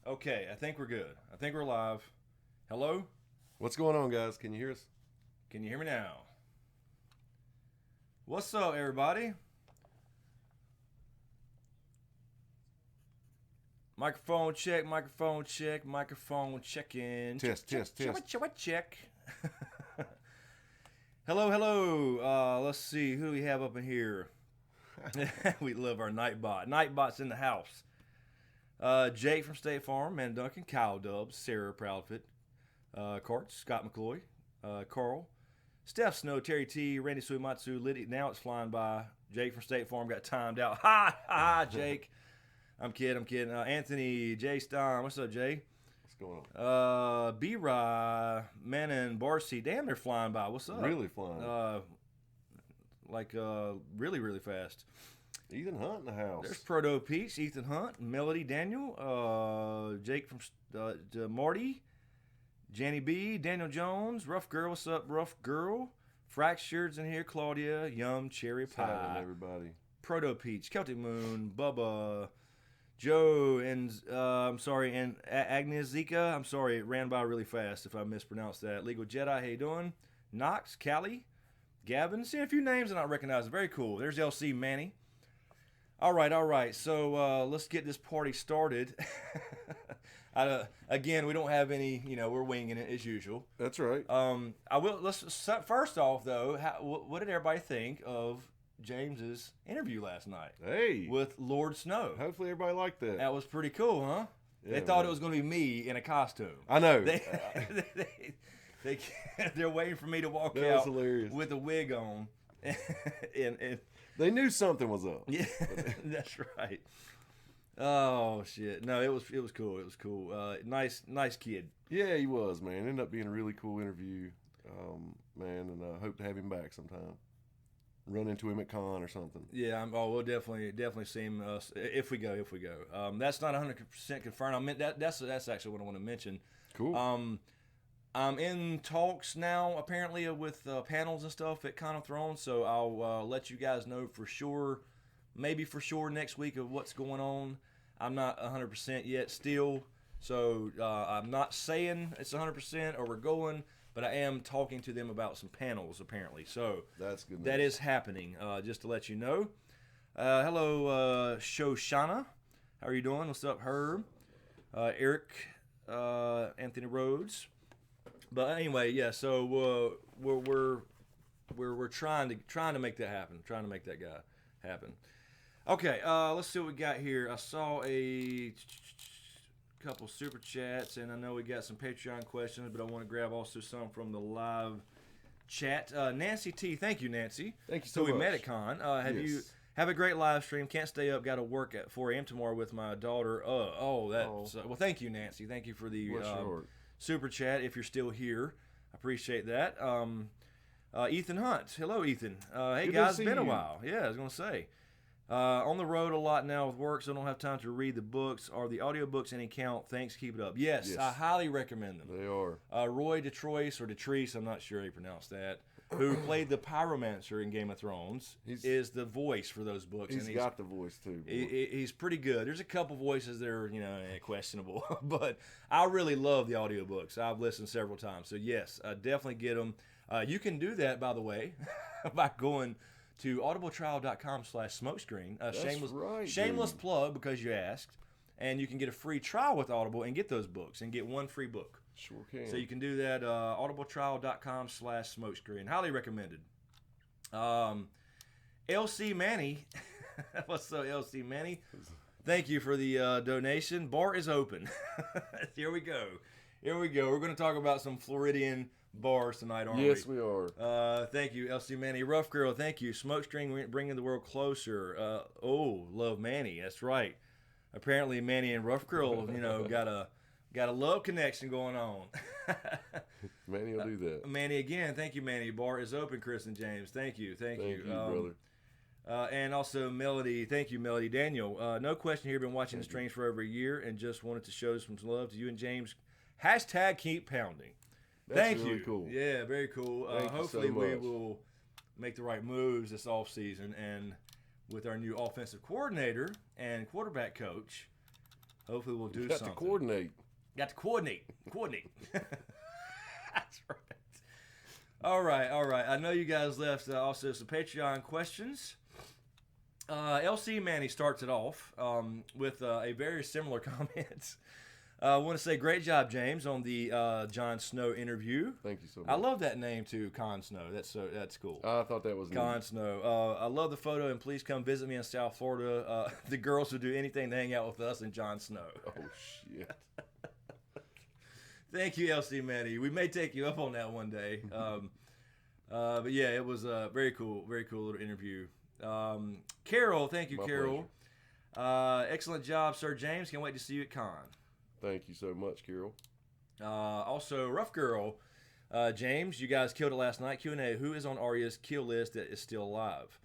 Okay, I think we're good. I think we're live. Hello? What's going on, guys? Can you hear us? Can you hear me now? What's up, everybody? Microphone check, microphone check, microphone checking. Test. Check. Hello. Let's see who we have up in here. We love our Nightbot. Nightbot's in the house. Jake from State Farm, Man Duncan, Kyle Dubs, Sarah Proudfit, Cart, Scott McCloy, Carl, Steph Snow, Terry T, Randy Suimatsu, Liddy. Now it's flying by. Jake from State Farm got timed out. Ha, Jake. I'm kidding. Anthony, Jay Stein. What's up, Jay? What's going on? B-Rye, Manon, Barcy. Damn, they're flying by. What's up? Really flying. Really, really fast. Ethan Hunt in the house. There's Proto Peach, Ethan Hunt, Melody Daniel, Jake from Marty, Janny B, Daniel Jones, Rough Girl. What's up, Rough Girl? Fractured's in here. Claudia, Yum, Cherry Pie. What's happening, everybody? Proto Peach, Celtic Moon, Bubba, Joe, and and Agnes Zika. I'm sorry, it ran by really fast if I mispronounced that. Legal Jedi, how you doing? Knox, Callie, Gavin. See a few names that I recognize. Very cool. There's LC Manny. All right. So let's get this party started. Again, we don't have any. We're winging it as usual. That's right. Let's first off though. What did everybody think of James's interview last night? Hey, with Lord Snow. Hopefully everybody liked that. That was pretty cool, huh? Yeah, they thought it was going to be me in a costume. I know. They're waiting for me to walk That was out hilarious. with a wig on. and They knew something was up. Yeah, that's right. Oh shit! No, it was cool. It was cool. Nice kid. Yeah, he was, man. Ended up being a really cool interview, man, and I hope to have him back sometime. Run into him at con or something. Yeah, we'll definitely see him if we go. That's not 100% confirmed. I meant that's actually what I want to mention. Cool. I'm in talks now, apparently, with panels and stuff at Con of Thrones, so I'll let you guys know for sure, maybe for sure next week of what's going on. I'm not 100% yet still, so I'm not saying it's 100% or we're going, but I am talking to them about some panels, apparently. So that's good. That is happening, just to let you know. Hello, Shoshana. How are you doing? What's up, Herb? Eric, Anthony Rhodes. But anyway, yeah. So we're trying to make that happen. Trying to make that guy happen. Okay. Let's see what we got here. I saw a couple super chats, and I know we got some Patreon questions, but I want to grab also some from the live chat. Nancy T. Thank you, Nancy. Thank you so much. We met at Con. Have a great live stream. Can't stay up. Got to work at 4 a.m. tomorrow with my daughter. Well, thank you, Nancy. Thank you for the super chat. If you're still here, I appreciate that. Ethan Hunt. Hello, Ethan. Hey, guys. It's been a while. Yeah, I was going to say. On the road a lot now with work, so I don't have time to read the books. Are the audiobooks any count? Thanks. Keep it up. Yes. I highly recommend them. They are. Roy Detroit or Detrice, I'm not sure how you pronounce that, who played the Pyromancer in Game of Thrones, is the voice for those books. He's got the voice, too. He's pretty good. There's a couple voices that are, questionable, but I really love the audiobooks. I've listened several times. So, yes, definitely get them. You can do that, by the way, by going to audibletrial.com/smokescreen. Shameless plug because you asked. And you can get a free trial with Audible and get those books and get one free book. Sure can. So you can do that, audibletrial.com/smokescreen. Highly recommended. LC Manny. What's up, LC Manny? Thank you for the donation. Bar is open. Here we go. We're going to talk about some Floridian bars tonight, aren't we? Yes, we are. Thank you, LC Manny. Rough Girl, thank you. Smokescreen bringing the world closer. Love Manny. That's right. Apparently, Manny and Rough Girl, got a love connection going on. Manny will do that. Manny again. Thank you, Manny. Bar is open, Chris and James. Thank you. Thank you, brother. And also Melody. Thank you, Melody Daniel. No question here. Been watching the streams for over a year and just wanted to show some love to you and James. # keep pounding. That's really cool. Yeah, very cool. Hopefully we will make the right moves this offseason, and with our new offensive coordinator and quarterback coach, Hopefully we'll do You got something. to coordinate. Got to coordinate. That's right. All right. I know you guys left also some Patreon questions. LC Manny starts it off with a very similar comment. I want to say great job, James, on the Jon Snow interview. Thank you so much. I love that name too, Con Snow. That's cool. I thought that was Con neat. Snow. I love the photo, and please come visit me in South Florida. The girls would do anything to hang out with us and Jon Snow. Oh shit. Thank you, LC Manny. We may take you up on that one day. But yeah, it was a very cool little interview. Carol, thank you, My Carol. Excellent job, Sir James. Can't wait to see you at Con. Thank you so much, Carol. Also, Rough Girl, James, you guys killed it last night. Q&A, who is on Arya's kill list that is still alive?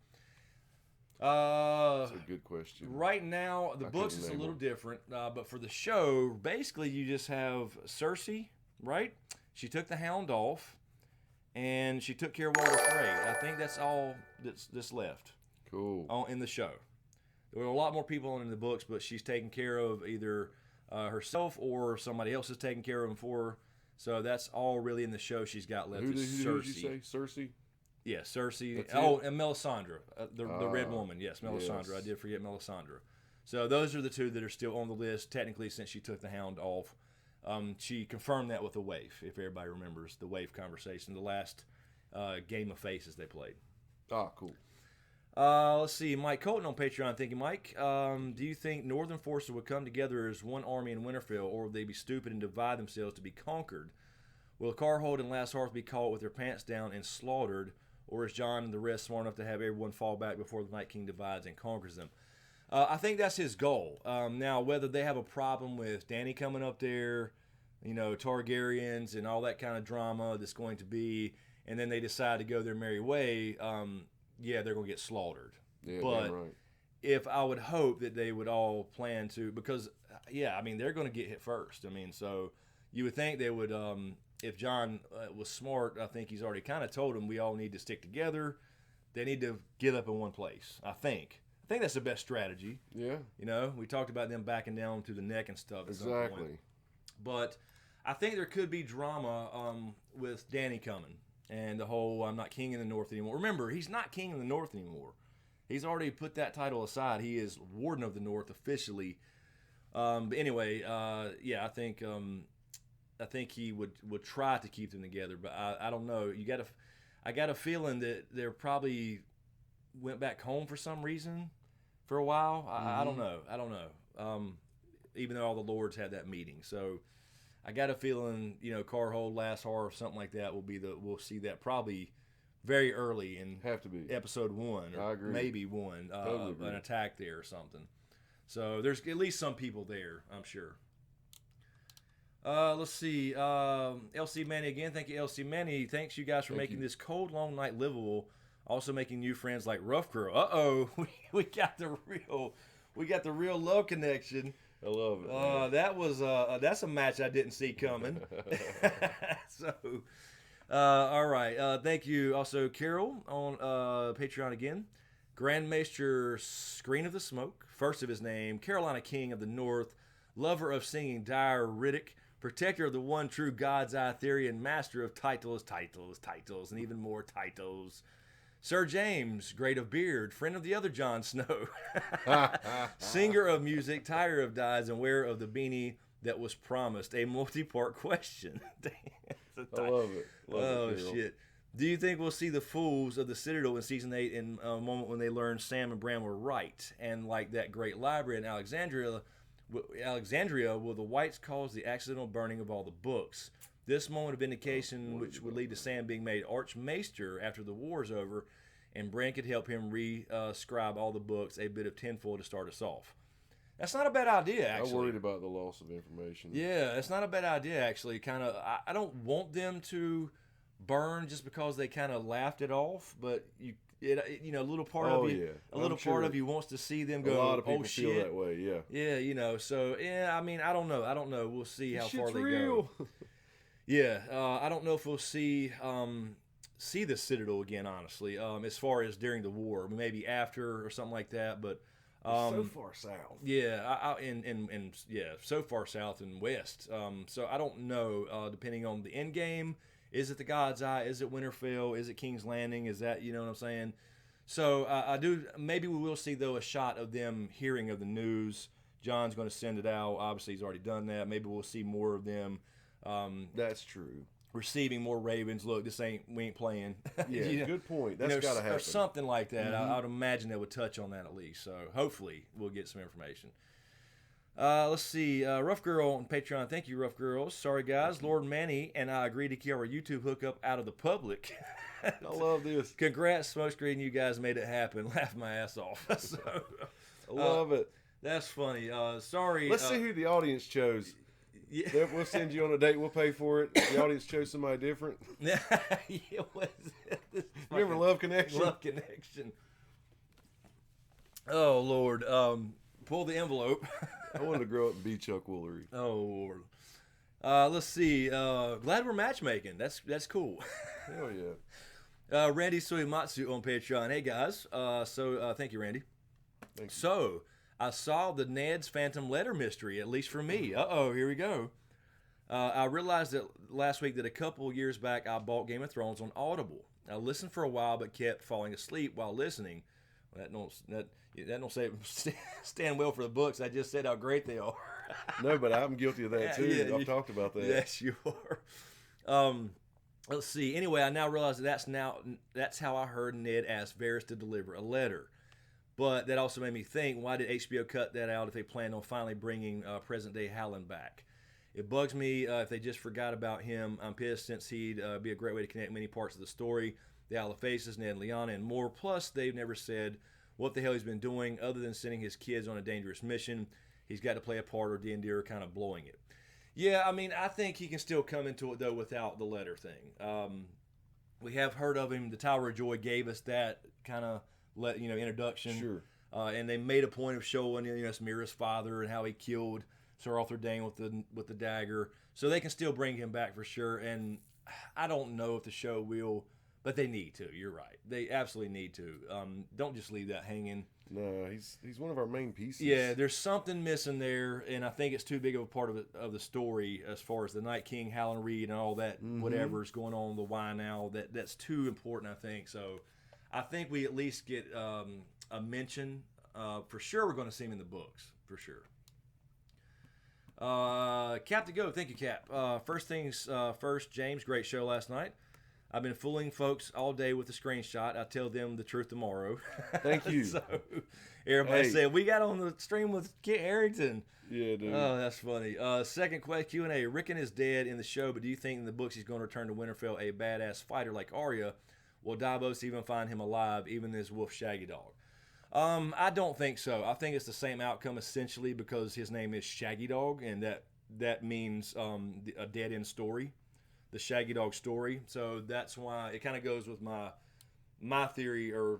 That's a good question. Right now, the books is a little different, but for the show, basically you just have Cersei, right? She took the Hound off, and she took care of Walder Frey. I think that's all that's left. Cool. In the show. There were a lot more people in the books, but she's taking care of either herself or somebody else is taking care of them for her. So that's all really in the show she's got left. Who is did Cersei. you say? Cersei? Yeah, Cersei. That's Oh, it? and Melisandre, the red woman. Yes, Melisandre. I did forget Melisandre. So those are the two that are still on the list, technically, since she took the Hound off. She confirmed that with the Waif, if everybody remembers the Waif conversation, the last Game of Faces they played. Ah, cool. Let's see. Mike Colton on Patreon. Thank you, Mike. Do you think Northern forces would come together as one army in Winterfell, or would they be stupid and divide themselves to be conquered? Will Carhold and Last Hearth be caught with their pants down and slaughtered, or is Jon and the rest smart enough to have everyone fall back before the Night King divides and conquers them? I think that's his goal. Now, whether they have a problem with Dany coming up there, Targaryens and all that kind of drama that's going to be, and then they decide to go their merry way, yeah, they're going to get slaughtered. Yeah, but damn right. if I would hope that they would all plan to, because, yeah, I mean, they're going to get hit first. I mean, so you would think they would, if Jon was smart, I think he's already kind of told them we all need to stick together. They need to get up in one place, I think. I think that's the best strategy. Yeah. We talked about them backing down to the neck and stuff at some Exactly. point. But I think there could be drama with Dany coming and the whole I'm not king in the North anymore. Remember, he's not king in the North anymore. He's already put that title aside. He is Warden of the North officially. But anyway, yeah, I think he would try to keep them together, but I don't know. I got a feeling that they're probably went back home for some reason for a while. I don't know. Even though all the lords had that meeting, so I got a feeling Carhold, Last Hearth, something like that we'll see that probably very early in Have to be episode 1 or I agree. maybe 1 Totally agree. an attack there or something. So there's at least some people there, I'm sure. Let's see. LC Manny again. Thank you, LC Manny. Thanks you guys for Thank making you. this cold, long night livable. Also making new friends like Rough Girl. Uh-oh. We got the real love connection. I love it. That's a match I didn't see coming. So, all right. Thank you also, Carol, on Patreon again. Grandmaster Screen of the Smoke, first of his name, Carolina King of the North, lover of singing dire Riddick, protector of the one true God's Eye theory, and master of titles, and even more titles. Sir James, great of beard, friend of the other Jon Snow, singer of music, tire of dyes, and wearer of the beanie that was promised. A multi-part question. I love it. Oh, shit. Do you think we'll see the fools of the Citadel in Season 8 in a moment when they learn Sam and Bran were right? And like that great library in Alexandria, will the Whites cause the accidental burning of all the books? This moment of vindication, which would lead to Sam being made Archmaester after the war's over, and Bran could help him re-scribe all the books, a bit of tinfoil to start us off. That's not a bad idea, actually. I'm worried about the loss of information. Yeah, it's not a bad idea, actually. I don't want them to burn just because they kind of laughed it off, but a little part of you wants to see them go. A lot of people oh, feel shit. that way. Yeah. Yeah, so yeah. I mean, I don't know. We'll see how far they real. go. Yeah, I don't know if we'll see the Citadel again. Honestly, as far as during the war, maybe after or something like that. But So far south. Yeah, and yeah, so far south and west. So I don't know. Depending on the end game, is it the God's Eye? Is it Winterfell? Is it King's Landing? Is that, you know what I'm saying? So I do. Maybe we will see though a shot of them hearing of the news. John's going to send it out. Obviously, he's already done that. Maybe we'll see more of them. That's true. Receiving more Ravens. Look, we ain't playing. Yeah, You know, good point. That's got to happen. Or something like that. I would imagine they would touch on that at least. So hopefully we'll get some information. Let's see. Rough Girl on Patreon. Thank you, Rough Girls. Sorry, guys. Lord Manny and I agreed to keep our YouTube hookup out of the public. I love this. Congrats, Smokescreen. You guys made it happen. Laugh my ass off. So, I love it. That's funny. Sorry. Let's see who the audience chose. Yeah. We'll send you on a date. We'll pay for it. The audience chose somebody different. Yeah, what is it? Remember Love Connection? Love Connection. Oh, Lord. Pull the envelope. I wanted to grow up and be Chuck Woolery. Oh, Lord. Let's see. Glad we're matchmaking. That's cool. Hell yeah. Randy Suimatsu on Patreon. Hey, guys. Thank you, Randy. Thank you. So, I solved the Ned's Phantom Letter mystery, at least for me. Uh-oh, here we go. I realized that last week that a couple years back I bought Game of Thrones on Audible. I listened for a while but kept falling asleep while listening. That don't stand well for the books. I just said how great they are. No, but I'm guilty of that too. Yeah, I've talked about that. Yes, you are. Let's see. Anyway, I now realize that's how I heard Ned ask Varys to deliver a letter. But that also made me think, why did HBO cut that out if they planned on finally bringing present-day Howland back? It bugs me if they just forgot about him. I'm pissed since he'd be a great way to connect many parts of the story. The Isle of Faces, Ned and Lyanna, and more. Plus, they've never said what the hell he's been doing other than sending his kids on a dangerous mission. He's got to play a part, or D&D are kind of blowing it. Yeah, I mean, I think he can still come into it, though, without the letter thing. We have heard of him. The Tower of Joy gave us that kind of introduction. Sure. And they made a point of showing Mira's father and how he killed Sir Arthur Dayne with the dagger. So they can still bring him back for sure. And I don't know if the show will, but they need to. You're right. They absolutely need to. Don't just leave that hanging. No, he's one of our main pieces. Yeah, there's something missing there, and I think it's too big of a part of the story as far as the Night King, Howland Reed, and all that whatever's going on, the why now. That's too important, I think. So I think we at least get a mention. For sure, we're going to see him in the books, for sure. Cap to go. Thank you, Cap. First things first, James, great show last night. I've been fooling folks all day with the screenshot. I'll tell them the truth tomorrow. Thank you. So everybody said, we got on the stream with Kit Harington. Yeah, dude. Oh, that's funny. Second question, Q&A. Rickon is dead in the show, but do you think in the books he's going to return to Winterfell a badass fighter like Arya? Will Davos even find him alive, even this wolf Shaggy Dog? I don't think so. I think it's the same outcome essentially because his name is Shaggy Dog, and that means a dead-end story. The Shaggy Dog story. So that's why it kind of goes with my theory, or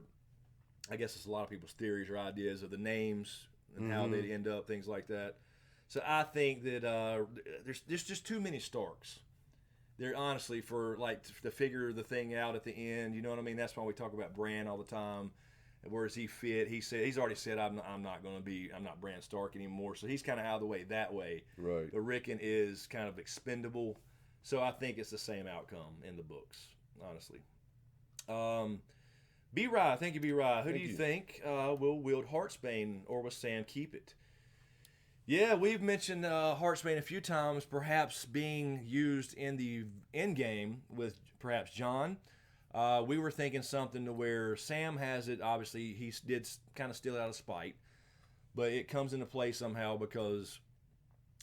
I guess it's a lot of people's theories or ideas of the names and how they'd end up, things like that. So I think that there's just too many Starks. They're honestly to figure the thing out at the end. You know what I mean? That's why we talk about Bran all the time. Where does he fit? He's already said I'm not Bran Stark anymore. So he's kind of out of the way that way. Right. But Rickon is kind of expendable. So I think it's the same outcome in the books, honestly. B-Rye, thank you, B-Rye. Who do you think will wield Heartsbane, or will Sam keep it? Yeah, we've mentioned Heartsbane a few times, perhaps being used in the Endgame with perhaps Jon. We were thinking something to where Sam has it. Obviously, he did kind of steal it out of spite, but it comes into play somehow because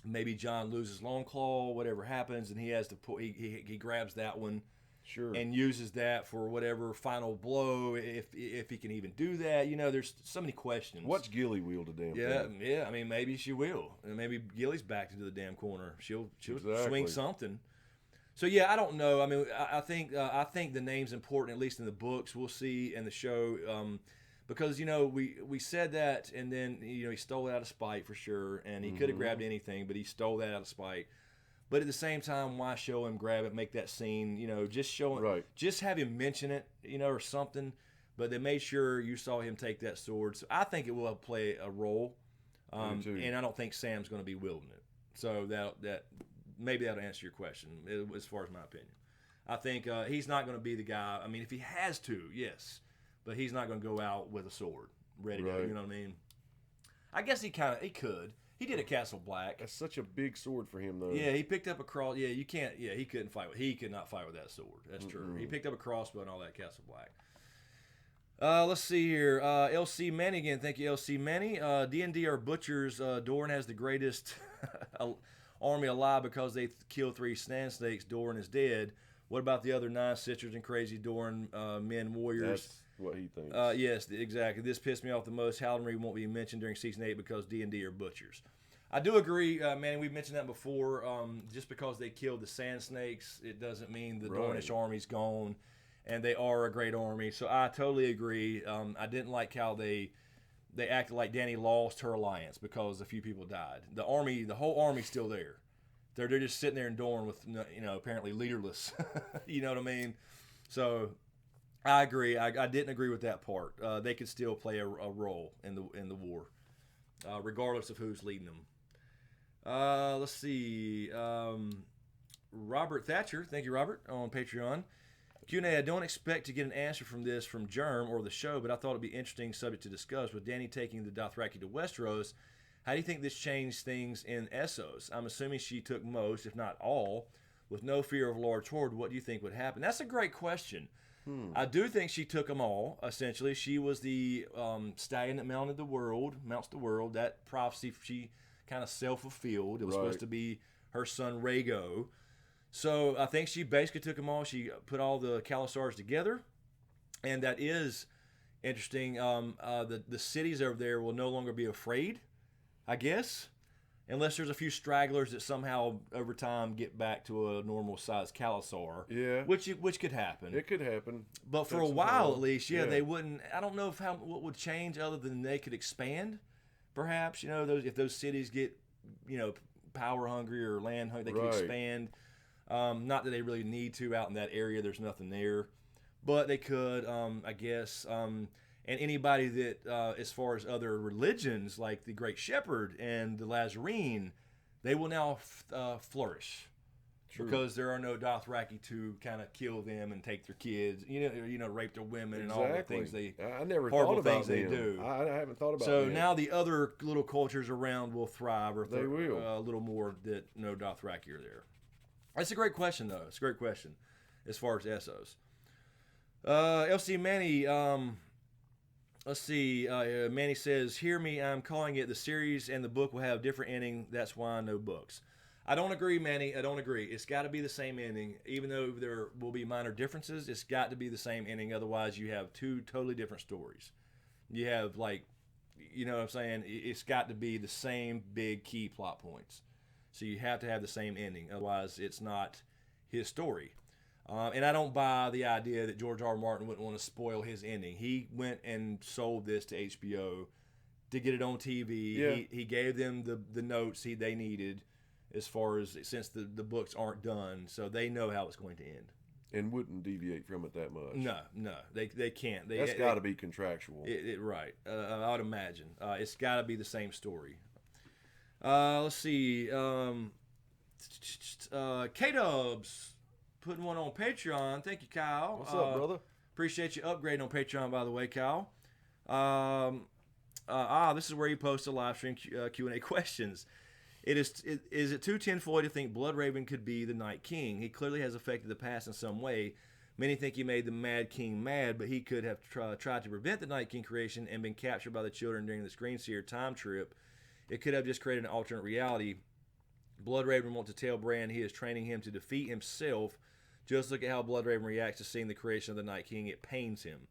maybe Jon loses Longclaw, whatever happens, and he has to he grabs that one, sure, and uses that for whatever final blow, if he can even do that. There's so many questions. Watch Gilly wield a damn thing. Yeah. I mean, maybe she will, and maybe Gilly's backed into the damn corner. She'll swing something. So yeah, I don't know. I mean, I think the name's important, at least in the books. We'll see in the show. Because, we said that, and then, he stole it out of spite for sure, and he could have grabbed anything, but he stole that out of spite. But at the same time, why show him grab it, make that scene, just show him, right. Just have him mention it, or something. but they made sure you saw him take that sword. So I think it will play a role, and I don't think Sam's going to be wielding it. So that maybe that'll answer your question as far as my opinion. I think he's not going to be the guy. I mean, if he has to, yes, but he's not going to go out with a sword ready to. You know what I mean? I guess he could. He did a Castle Black. That's such a big sword for him, though. Yeah, he picked up a cross. Yeah, you can't. Yeah, he couldn't fight. He could not fight with that sword. That's true. He picked up a crossbow and all that Castle Black. Let's see here. LC Manny again. Thank you, LC Manny. D&D are butchers. Doran has the greatest army alive because they killed 3 sand snakes. Doran is dead. What about the other 9 sisters and crazy Doran men warriors? That's what he thinks. Yes, exactly. This pissed me off the most. Howdenry won't be mentioned during Season 8 because D&D are butchers. I do agree, man. We've mentioned that before. Just because they killed the sand snakes, it doesn't mean the Dornish army's gone, and they are a great army. So I totally agree. I didn't like how they acted like Dany lost her alliance because a few people died. The whole army's still there. They're just sitting there in Dorne with, apparently leaderless. You know what I mean? So I agree. I didn't agree with that part. They could still play a role in the war, regardless of who's leading them. Let's see. Robert Thatcher, thank you, Robert, on Patreon. Q&A, I don't expect to get an answer from Germ or the show, but I thought it'd be interesting subject to discuss. With Dany taking the Dothraki to Westeros, how do you think this changed things in Essos? I'm assuming she took most, if not all, with no fear of large horde. What do you think would happen? That's a great question. I do think she took them all, essentially. She was the stallion that mounts the world. That prophecy, she kind of self-fulfilled. It was supposed to be her son Rhaego. So I think she basically took them all. She put all the Khalasars together, and that is interesting. The cities over there will no longer be afraid, I guess, unless there's a few stragglers that somehow over time get back to a normal size Khalasar. Yeah, which could happen. It could happen. But for a while at least, they wouldn't. I don't know what would change other than they could expand. Perhaps if those cities get power hungry or land hungry, they can expand. Not that they really need to out in that area. There's nothing there, but they could, I guess. And anybody that, as far as other religions like the Great Shepherd and the Lazarene, they will now flourish. True. Because there are no Dothraki to kind of kill them and take their kids, rape their women and all the things I never thought about things they do. I haven't thought about. So now the other little cultures around will thrive, or they will a little more that no Dothraki are there. That's a great question, though. It's a great question as far as Essos. LC Manny, let's see. Manny says, "Hear me. I'm calling it the series and the book will have different ending. That's why no books." I don't agree, Manny. I don't agree. It's got to be the same ending. Even though there will be minor differences, it's got to be the same ending. Otherwise, you have 2 totally different stories. You have, you know what I'm saying? It's got to be the same big key plot points. So you have to have the same ending. Otherwise, it's not his story. And I don't buy the idea that George R. R. Martin wouldn't want to spoil his ending. He went and sold this to HBO to get it on TV. Yeah. He gave them the notes they needed. As far as since the books aren't done, so they know how it's going to end, and wouldn't deviate from it that much. No, they can't. That's got to be contractual. Right. I would imagine it's got to be the same story. Let's see. K-Dubs putting one on Patreon. Thank you, Kyle. What's up, brother? Appreciate you upgrading on Patreon, by the way, Kyle. This is where you post a live stream Q&A questions. Is it too tinfoil to think Bloodraven could be the Night King? He clearly has affected the past in some way. Many think he made the Mad King mad, but he could have tried to prevent the Night King creation and been captured by the children during the Screenseer time trip. It could have just created an alternate reality. Bloodraven wants to tell Bran he is training him to defeat himself. Just look at how Bloodraven reacts to seeing the creation of the Night King. It pains him.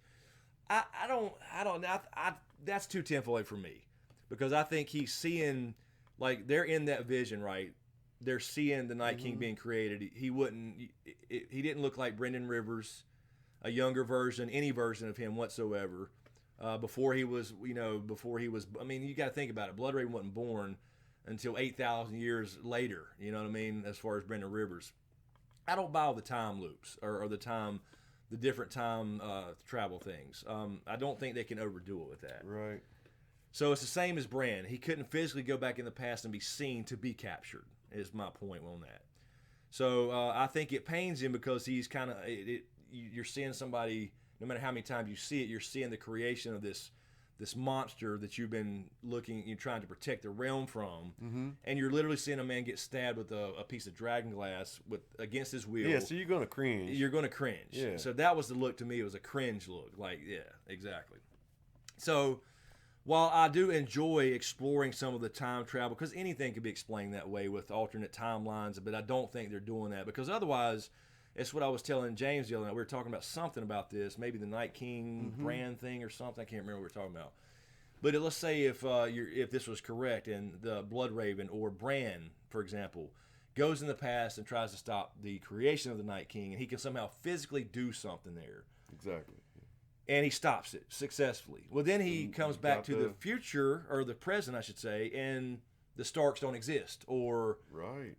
I don't. That's too tinfoil for me, because I think he's seeing. Like, they're in that vision, right? They're seeing the Night King being created. He didn't look like Brendan Rivers, a younger version, any version of him whatsoever. Before he was, I mean, you got to think about it. Bloodraven wasn't born until 8,000 years later, you know what I mean, as far as Brendan Rivers. I don't buy all the time loops or the time the different time travel things. I don't think they can overdo it with that. Right. So it's the same as Bran. He couldn't physically go back in the past and be seen to be captured, is my point on that. So I think it pains him because he's kind of, you're seeing somebody, no matter how many times you see it, you're seeing the creation of this monster that you've been you're trying to protect the realm from, and you're literally seeing a man get stabbed with a piece of dragon glass against his will. Yeah, so you're going to cringe. You're going to cringe. Yeah. So that was the look to me. It was a cringe look. Like, yeah, exactly. So while I do enjoy exploring some of the time travel, because anything can be explained that way with alternate timelines, but I don't think they're doing that, because otherwise, it's what I was telling James the other night. We were talking about something about this, maybe the Night King brand thing or something. I can't remember what we were talking about. But let's say if this was correct, and the Blood Raven or Bran, for example, goes in the past and tries to stop the creation of the Night King, and he can somehow physically do something there. Exactly. And he stops it successfully. Well, then he comes back to the future, or the present, I should say, and the Starks don't exist, or right.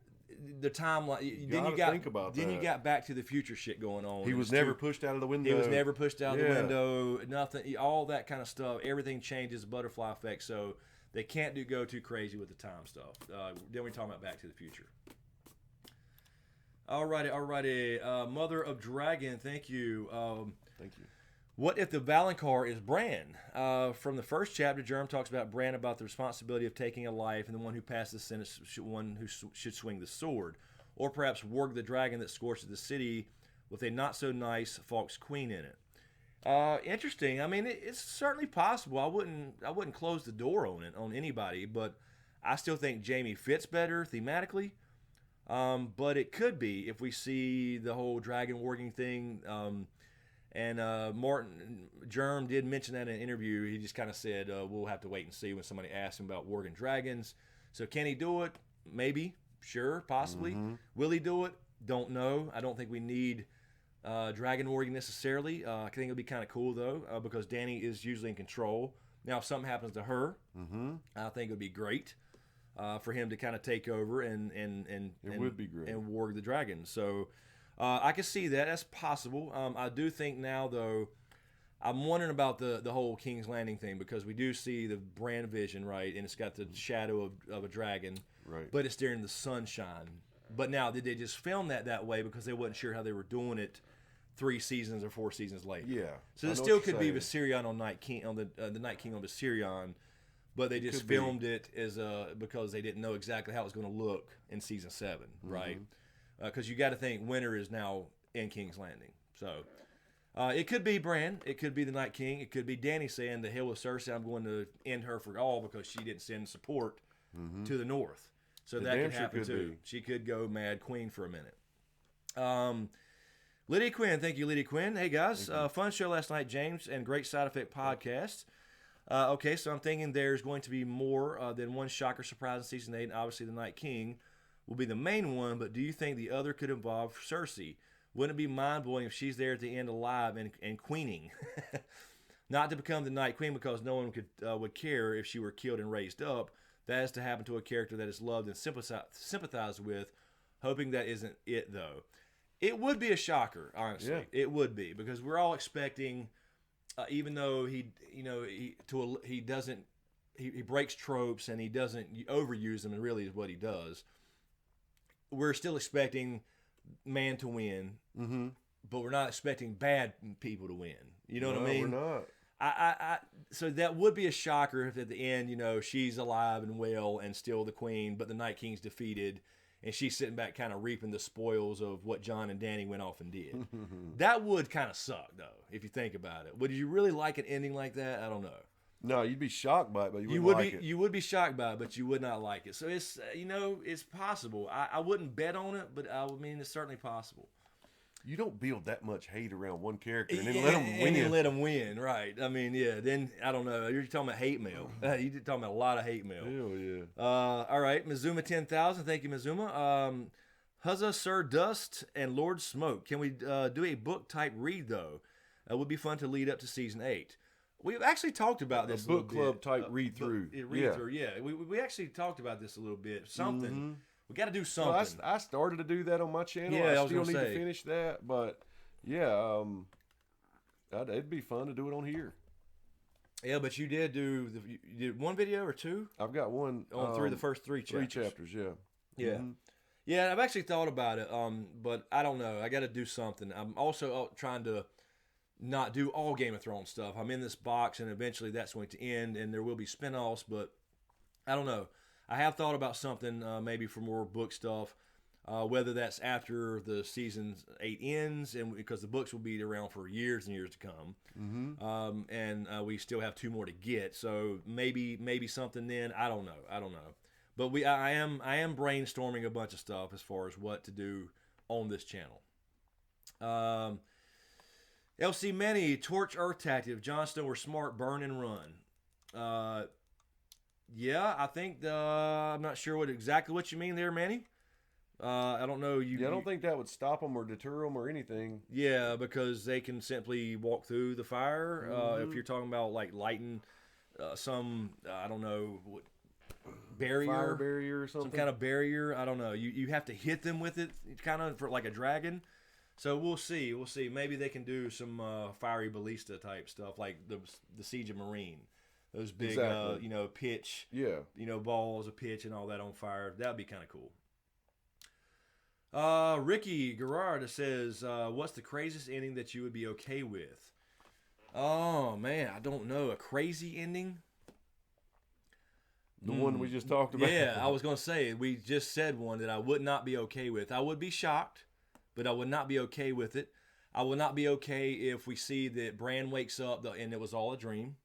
The timeline. Then you got Back to the Future shit going on. He was never pushed out of the window. He was never pushed out of the window. Nothing. All that kind of stuff. Everything changes. Butterfly effect. So they can't go too crazy with the time stuff. Then we're talking about Back to the Future. Alrighty. Mother of Dragon. Thank you. Thank you. What if the Valonqar is Bran? From the first chapter, Germ talks about Bran about the responsibility of taking a life, and the one who passes the sentence, one who should swing the sword, or perhaps Warg the dragon that scorches the city with a not so nice Fox Queen in it. Interesting. I mean, it's certainly possible. I wouldn't close the door on it on anybody, but I still think Jaime fits better thematically. But it could be if we see the whole dragon warging thing. And Germ did mention that in an interview. He just kind of said, we'll have to wait and see when somebody asks him about warging dragons. So can he do it? Maybe. Sure. Possibly. Will he do it? Don't know. I don't think we need dragon warging necessarily. I think it would be kind of cool, though, because Dany is usually in control. Now, if something happens to her, I think it would be great for him to kind of take over and would be great. And warg the dragon. So I can see that. That's possible. I do think now, though, I'm wondering about the whole King's Landing thing, because we do see the Bran vision, right? And it's got the shadow of a dragon, right? But it's during the sunshine. But now, did they just film that way because they wasn't sure how they were doing it 3 seasons or 4 seasons later? Yeah. So it still could be Viserion on Night King, on the Night King on Viserion, but they just filmed it as because they didn't know exactly how it was going to look in season 7, right? Because you got to think winter is now in King's Landing. So it could be Bran. It could be the Night King. It could be Dany saying, the hell with Cersei, I'm going to end her for all because she didn't send support to the north. So that could happen too. She could go Mad Queen for a minute. Lydia Quinn. Thank you, Lydia Quinn. Hey, guys. Fun show last night, James, and great Side Effect podcast. Okay, so I'm thinking there's going to be more than one shocker surprise in Season 8, and obviously the Night King will be the main one, but do you think the other could involve Cersei? Wouldn't it be mind-blowing if she's there at the end alive and queening? Not to become the Night Queen, because no one would care if she were killed and raised up. That has to happen to a character that is loved and sympathized with. Hoping that isn't it, though. It would be a shocker, honestly. Yeah. It would be, because we're all expecting, even though he breaks tropes and he doesn't overuse them, and really is what he does. We're still expecting man to win, but we're not expecting bad people to win. You know what I mean? We're not. So that would be a shocker if at the end, she's alive and well and still the queen, but the Night King's defeated and she's sitting back kind of reaping the spoils of what Jon and Dany went off and did. That would kind of suck, though, if you think about it. Would you really like an ending like that? I don't know. No, you'd be shocked by it, but you would be shocked by it, but you would not like it. So it's it's possible. I wouldn't bet on it, but I mean it's certainly possible. You don't build that much hate around one character and then let them win. And then let them win, right? I mean, yeah. Then I don't know. You're talking about hate mail. You're talking about a lot of hate mail. Hell yeah. All right, Mizuma 10,000. Thank you, Mizuma. Huzza, Sir Dust, and Lord Smoke. Can we do a book type read though? It would be fun to lead up to season 8. We've actually talked about this a book club type read through. Yeah. We actually talked about this a little bit. Something. We got to do something. Well, I started to do that on my channel. Yeah, I still need to finish that, but Yeah, it'd be fun to do it on here. Yeah, but you did you did one video or two I've got one on through the first three chapters. 3 chapters, yeah. Yeah. Mhm. Yeah, I've actually thought about it, but I don't know. I got to do something. I'm also trying to not do all Game of Thrones stuff. I'm in this box, and eventually that's going to end, and there will be spinoffs, but I don't know. I have thought about something maybe for more book stuff, whether that's after the season 8 ends, and because the books will be around for years and years to come, and we still have 2 more to get. So maybe something then. I don't know. But I am brainstorming a bunch of stuff as far as what to do on this channel. LC Manny, Torch Earth Tactic. If Jon Snow were smart, burn and run. Yeah, I think I'm not sure exactly what you mean there, Manny. I don't know. I don't think that would stop them or deter them or anything. Yeah, because they can simply walk through the fire. If you're talking about like lighting some, I don't know, barrier, fire barrier or something, some kind of barrier. I don't know. You have to hit them with it, kind of for like a dragon. So we'll see. Maybe they can do some fiery ballista type stuff, like the Siege of Marine. Those big, exactly. Pitch. Yeah. Balls of pitch and all that on fire. That'd be kind of cool. Ricky Gerard says, "What's the craziest ending that you would be okay with?" Oh man, I don't know. A crazy ending. The one we just talked about. Yeah, I was gonna say we just said one that I would not be okay with. I would be shocked, but I would not be okay with it. I would not be okay if we see that Bran wakes up and it was all a dream.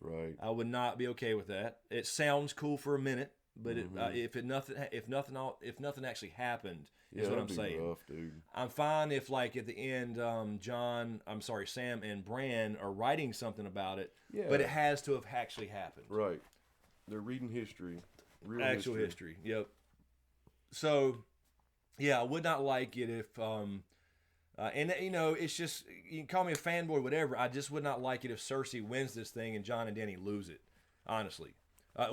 Right. I would not be okay with that. It sounds cool for a minute, but if nothing actually happened, is what I'm saying. Rough, dude. I'm fine if like at the end, Sam and Bran are writing something about it, but it has to have actually happened. Right. They're reading history. Real Actual history. Yep. So, yeah, I would not like it if, and it's just, you can call me a fanboy, whatever. I just would not like it if Cersei wins this thing and Jon and Dany lose it, honestly.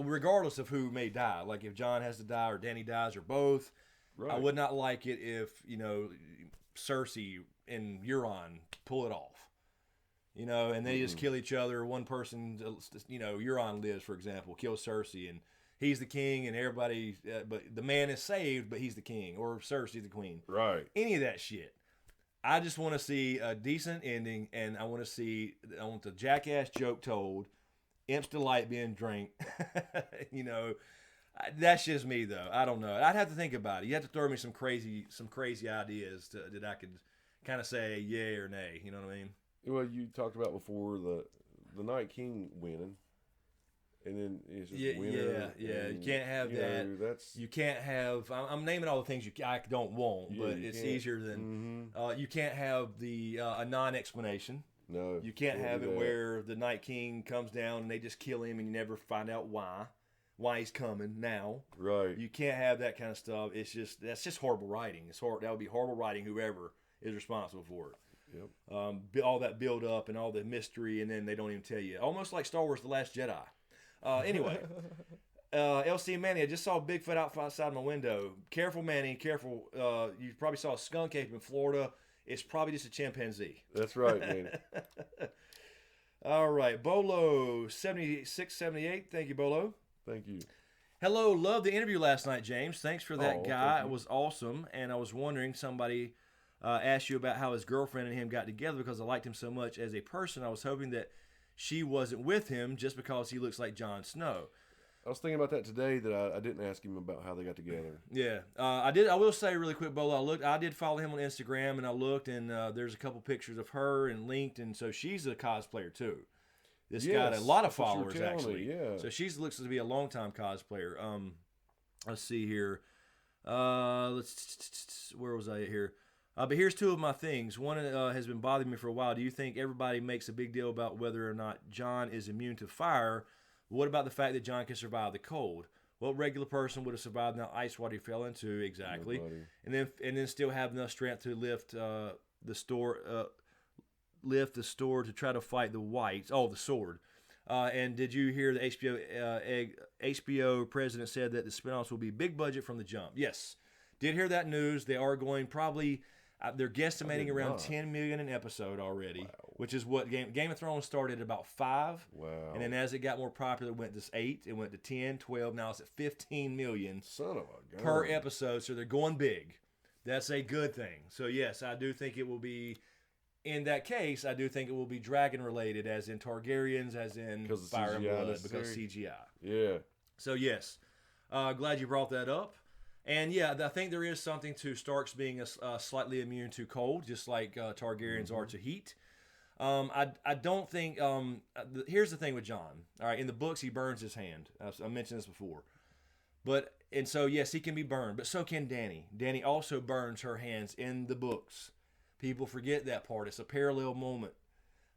Regardless of who may die. Like if Jon has to die or Dany dies or both. Right. I would not like it if, Cersei and Euron pull it off. And they just kill each other. One person, Euron lives, for example, kills Cersei, and he's the king, and everybody, but the man is saved, but he's the king, or Cersei's the queen. Right. Any of that shit. I just want to see a decent ending, and I want the jackass joke told, Imp's Delight being drank. That's just me, though. I don't know. I'd have to think about it. You have to throw me some crazy ideas that I could kind of say yay or nay. You know what I mean? Well, you talked about before the Night King winning, and then it's just winner. Yeah. You can't have that. You can't have. I'm naming all the things I don't want, but it's easier than. You can't have a non-explanation. No. You can't have it where the Night King comes down and they just kill him and you never find out why he's coming now. Right. You can't have that kind of stuff. That's just horrible writing. That would be horrible writing. Whoever is responsible for it. Yep. All that build up and all the mystery, and then they don't even tell you. Almost like Star Wars: The Last Jedi. Anyway, LC Manny, I just saw Bigfoot outside my window. Careful, Manny, careful. You probably saw a skunk ape in Florida. It's probably just a chimpanzee. That's right, man. All right, Bolo 7678. Thank you, Bolo. Thank you. Hello, loved the interview last night, James. Thanks for that, guy. It was awesome, and I was wondering, somebody asked you about how his girlfriend and him got together because I liked him so much as a person. I was hoping that she wasn't with him just because he looks like Jon Snow. I was thinking about that today, that I didn't ask him about how they got together. Yeah, I did. I will say really quick, Bolo, I did follow him on Instagram, and I looked, and there's a couple pictures of her and linked, and so she's a cosplayer too. This got a lot of followers, actually. Yeah. So she looks to be a long-time cosplayer. Let's see here. Where was I here? But here's two of my things. One has been bothering me for a while. Do you think everybody makes a big deal about whether or not Jon is immune to fire? What about the fact that Jon can survive the cold? What regular person would have survived that ice water he fell into? Exactly. Nobody. And then still have enough strength to lift the store to try to fight the whites. Oh, the sword. And did you hear the HBO president said that the spinoffs will be big budget from the jump? Yes. Did hear that news. They are going probably, They're guesstimating did around not. 10 million an episode already, Wow. which is what Game of Thrones started at about 5. Wow. And then as it got more popular, it went to 8, it went to 10, 12. Now it's at 15 million Son of a gun. per episode. So they're going big. That's a good thing. So yes, I do think it will be. In that case, I do think it will be dragon related, as in Targaryens, as in Because of Fire and CGI Blood, necessary? because CGI. Yeah. So yes, glad you brought that up. And yeah, I think there is something to Starks being slightly immune to cold, just like Targaryens are to heat. I don't think. Here's the thing with Jon. All right, in the books he burns his hand. I mentioned this before, and so yes, he can be burned, but so can Dany. Dany also burns her hands in the books. People forget that part. It's a parallel moment.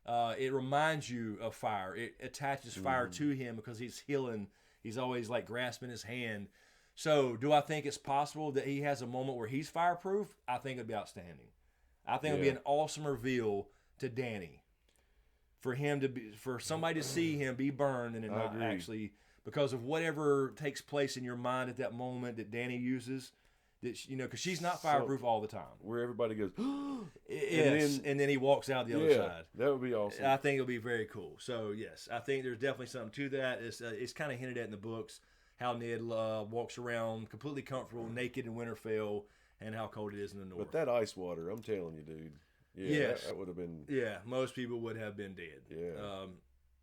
It reminds you of fire. It attaches fire to him because he's healing. He's always like grasping his hand. So, do I think it's possible that he has a moment where he's fireproof? I think it'd be outstanding. I think it'd be an awesome reveal to Dany. For somebody to see him be burned and it not agree. actually, because of whatever takes place in your mind at that moment that Dany uses, that because she's not fireproof all the time. Where everybody goes, Yes, and then he walks out the other side. That would be awesome. I think it'll be very cool. So yes, I think there's definitely something to that. It's kind of hinted at in the books how Ned walks around completely comfortable, naked in Winterfell, and how cold it is in the north. But that ice water, I'm telling you, dude. Yeah, Yes. that would have been. Yeah, most people would have been dead. Yeah.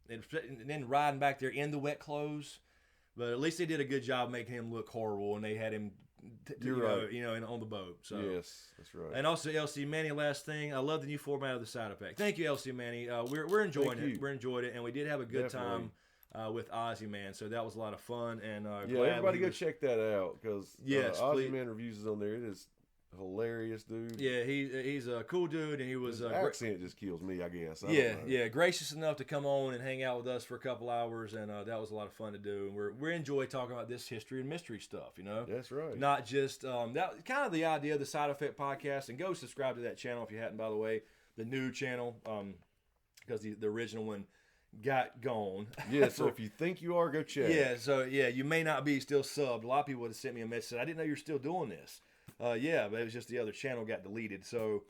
And then riding back there in the wet clothes, but at least they did a good job making him look horrible, and they had him, on the boat. So Yes, that's right. And also, LC Manny, last thing, I love the new format of the side effect. Thank you, LC Manny. We're enjoying Thank it. you. We're enjoying it, and we did have a good Definitely. time with Ozzy Man. So that was a lot of fun. And Yeah, everybody go check that out because Yes, Ozzy please. Man reviews is on there. It is hilarious, dude. Yeah, he's a cool dude, and he was His accent just kills me, I guess. I don't Yeah, know. yeah, gracious enough to come on and hang out with us for a couple hours, and that was a lot of fun to do. And we enjoy talking about this history and mystery stuff, That's right. Not just that kind of the idea of the Side Effect podcast. And go subscribe to that channel if you hadn't, by the way, the new channel, because the original one got gone. Yeah, so if you think you are, go check. Yeah, so yeah, you may not be still subbed. A lot of people would have sent me a message. I didn't know you were still doing this. Yeah, but it was just the other channel got deleted. So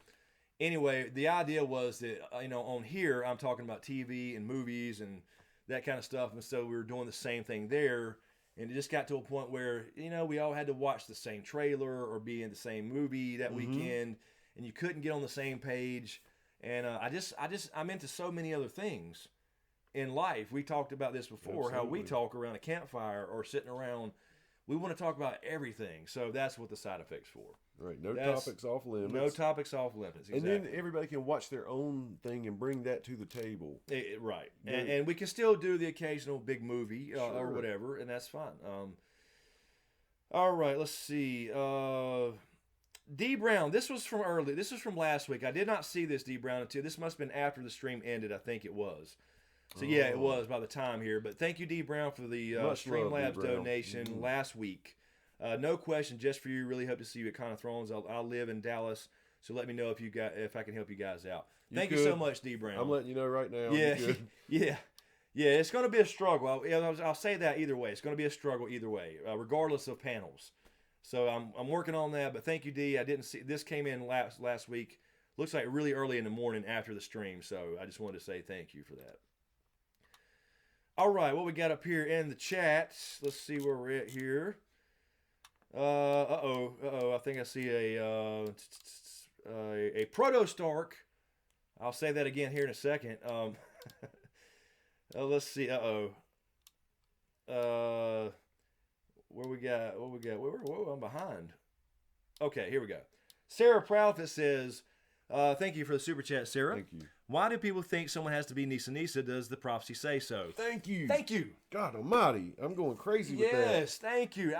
anyway, the idea was that, on here, I'm talking about TV and movies and that kind of stuff. And so we were doing the same thing there. And it just got to a point where, we all had to watch the same trailer or be in the same movie that weekend. And you couldn't get on the same page. And I'm into so many other things in life. We talked about this before, how we Absolutely. talk around a campfire or sitting around. We want to talk about everything. So that's what the Side Effect's for. Right. No That's- topics off limits. No topics off limits. Exactly. And then everybody can watch their own thing and bring that to the table. Right. Yeah. And we can still do the occasional big movie or Sure. whatever, and that's fine. All right, let's see. D Brown, this was from early. This was from last week. I did not see this, D Brown, until this must have been after the stream ended. I think it was. So yeah, it Oh. was by the time here. But thank you, D Brown, for the Much love, D. Streamlabs Brown. donation Mhm. last week. No question, just for you. Really hope to see you at Con of Thrones. I'll live in Dallas, so let me know if I can help you guys out. Thank you so could. much, D Brown. I'm letting you know right now. Yeah, You could. yeah. It's going to be a struggle. I'll say that either way. It's going to be a struggle either way, regardless of panels. So I'm working on that. But thank you, D. I didn't see this came in last week. Looks like really early in the morning after the stream. So I just wanted to say thank you for that. All right, what we got up here in the chat? Let's see where we're at here. I think I see a Proto Stark. I'll say that again here in a second. Let's see. Where we got? What we got? Whoa, I'm behind. Okay, here we go. Sarah Proudfoot says, "Thank you for the super chat, Sarah. Thank you. Why do people think someone has to be Nisa Nisa? Does the prophecy say so?" Thank you. Thank you. God Almighty, I'm going crazy with that. Yes, thank you.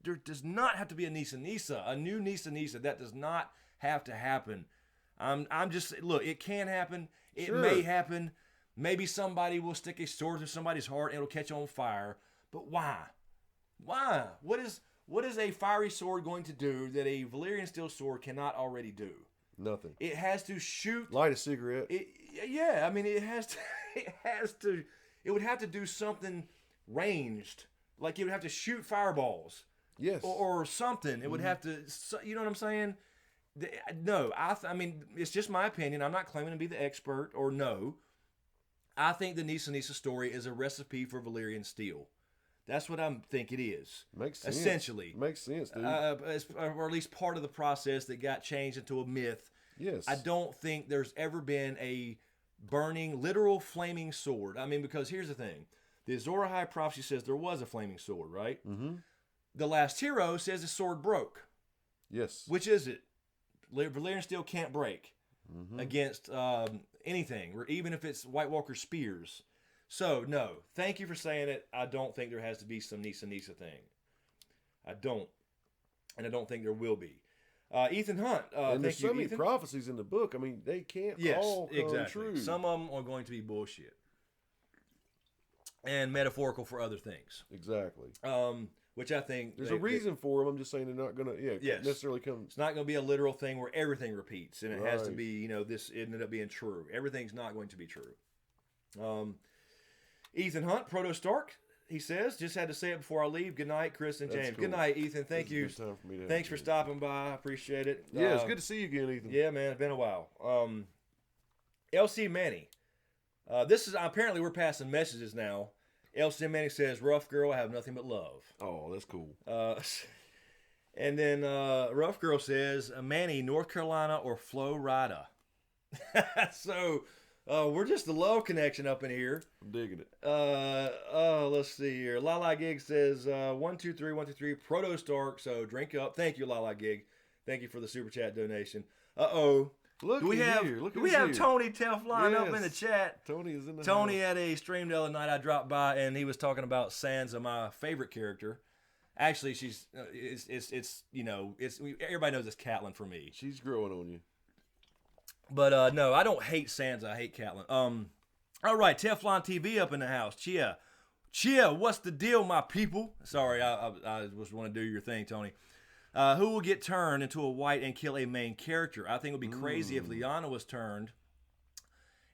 There does not have to be a Nisa Nisa, a new Nisa Nisa. That does not have to happen. I'm just look. It can happen. It Sure. may happen. Maybe somebody will stick a sword through somebody's heart and it'll catch on fire. But why? Why? What is a fiery sword going to do that a Valyrian steel sword cannot already do? Nothing. It has to shoot. Light a cigarette. Yeah, I mean, it has to. It would have to do something ranged. Like it would have to shoot fireballs. Yes. or something. It would have to, you know what I'm saying? No, I mean, it's just my opinion. I'm not claiming to be the expert or no. I think the Nissa Nissa story is a recipe for Valyrian steel. That's what I think it is. Makes sense. Essentially. Makes sense, dude. Or at least part of the process that got changed into a myth. Yes. I don't think there's ever been a burning, literal flaming sword. I mean, because here's the thing. The Azor Ahai prophecy says there was a flaming sword, right? Mm-hmm. The Last Hero says the sword broke. Yes. Which is it? Valyrian steel can't break against anything, or even if it's White Walker spears. So, no. Thank you for saying it. I don't think there has to be some Nissa Nissa thing. I don't. And I don't think there will be. Ethan Hunt. And there's so many Ethan. prophecies in the book. I mean, they can't all come true. Some of them are going to be bullshit. And metaphorical for other things. Exactly. Which I think... There's a reason for them. I'm just saying they're not going to necessarily come... It's not going to be a literal thing where everything repeats. And it has to Right. be, you know, this ended up being true. Everything's not going to be true. Ethan Hunt, Proto Stark, he says, just had to say it before I leave. Good night, Chris and That's James. cool. Good night, Ethan. Thank This is a you. good time for me to have Thanks you. for stopping by. I appreciate it. Yeah, it's good to see you again, Ethan. Yeah, man, it's been a while. LC Manny. This is apparently we're passing messages now. LC Manny says, "Rough girl, I have nothing but love." Oh, that's cool. And then Rough Girl says, "Manny, North Carolina or Flo Rida?" So we're just a love connection up in here. I'm digging it. Let's see here. Lala Gig says 123 123 Proto Stark. So drink up. Thank you, Lala Gig. Thank you for the super chat donation. Look do we have here. Look do we have here. Tony Teflon up in the Yes. chat? Tony is in the Tony house. had a stream the other night. I dropped by and he was talking about Sansa, my favorite character. Actually, she's it's you know everybody knows it's Catelyn for me. She's growing on you. But no, I don't hate Sansa. I hate Catelyn. All right, Teflon TV up in the house. Chia, what's the deal, my people? Sorry, I just want to do your thing, Tony. Who will get turned into a white and kill a main character? I think it would be crazy if Lyanna was turned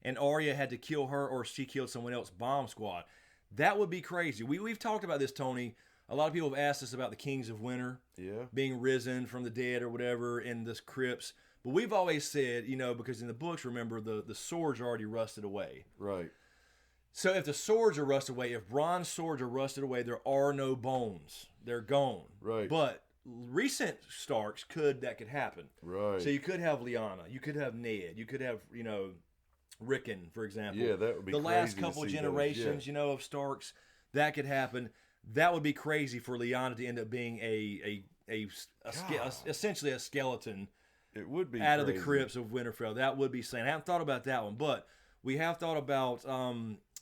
and Arya had to kill her or she killed someone else. Bomb Squad. That would be crazy. We've talked about this, Tony. A lot of people have asked us about the Kings of Winter being risen from the dead or whatever in this crypts. But we've always said, you know, because in the books, remember, the swords are already rusted away. Right. So if the swords are rusted away, if bronze swords are rusted away, there are no bones. They're gone. Right. But recent Starks that could happen. Right. So you could have Lyanna, you could have Ned, you could have, you know, Rickon, for example. Yeah, that would be the crazy last to couple see generations, those, yeah. you know, of Starks. That could happen. That would be crazy for Lyanna to end up being essentially a skeleton. It would be out of the crazy. crypts of Winterfell. That would be insane. I haven't thought about that one, but we have thought about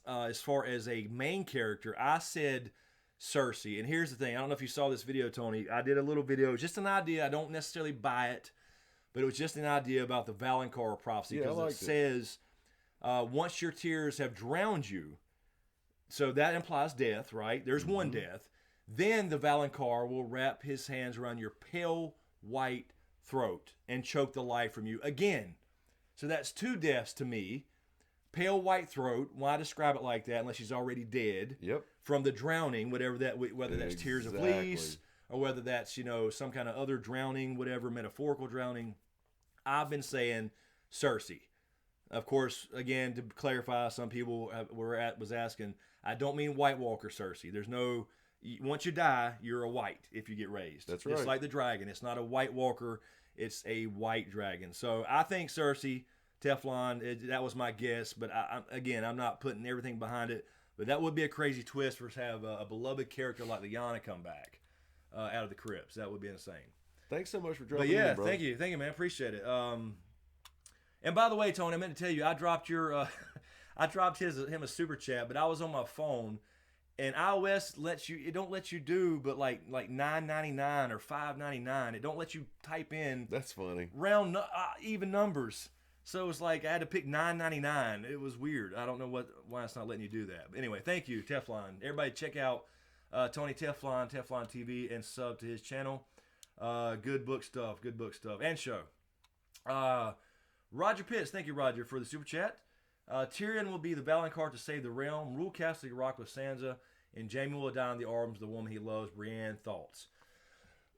as far as a main character. I said Cersei, and here's the thing. I don't know if you saw this video, Tony. I did a little video, just an idea. I don't necessarily buy it, but it was just an idea about the Valonqar prophecy because it says once your tears have drowned you, so that implies death, right? There's one death. Then the Valonqar will wrap his hands around your pale white throat and choke the life from you again. So that's two deaths to me. Pale white throat. Why describe it like that unless she's already dead? Yep. From the drowning, whether that's tears of Lys or whether that's, you know, some kind of other drowning, whatever, metaphorical drowning. I've been saying Cersei. Of course, again, to clarify, some people was asking, I don't mean White Walker Cersei. There's no, once you die, you're a white if you get raised. That's right. Just like the dragon. It's not a White Walker, it's a white dragon. So I think Cersei, Teflon, that was my guess. But I'm not putting everything behind it. But that would be a crazy twist for us to have a beloved character like Lyanna come back out of the crypts. That would be insane. Thanks so much for dropping But yeah, in, bro. thank you, man. Appreciate it. And by the way, Tony, I meant to tell you, I dropped him a super chat, but I was on my phone, and iOS it don't let you do, but like $9.99 or $5.99. It don't let you type in. That's funny. Round even numbers. So it's like I had to pick $9.99. It was weird. I don't know why it's not letting you do that. But anyway, thank you, Teflon. Everybody check out Tony Teflon TV, and sub to his channel. Good book stuff, and show. Roger Pitts, thank you, Roger, for the super chat. Tyrion will be the Valonqar to save the realm, rule Castle Rock with Sansa, and Jaime will die in the arms of the woman he loves, Brienne. Thoughts?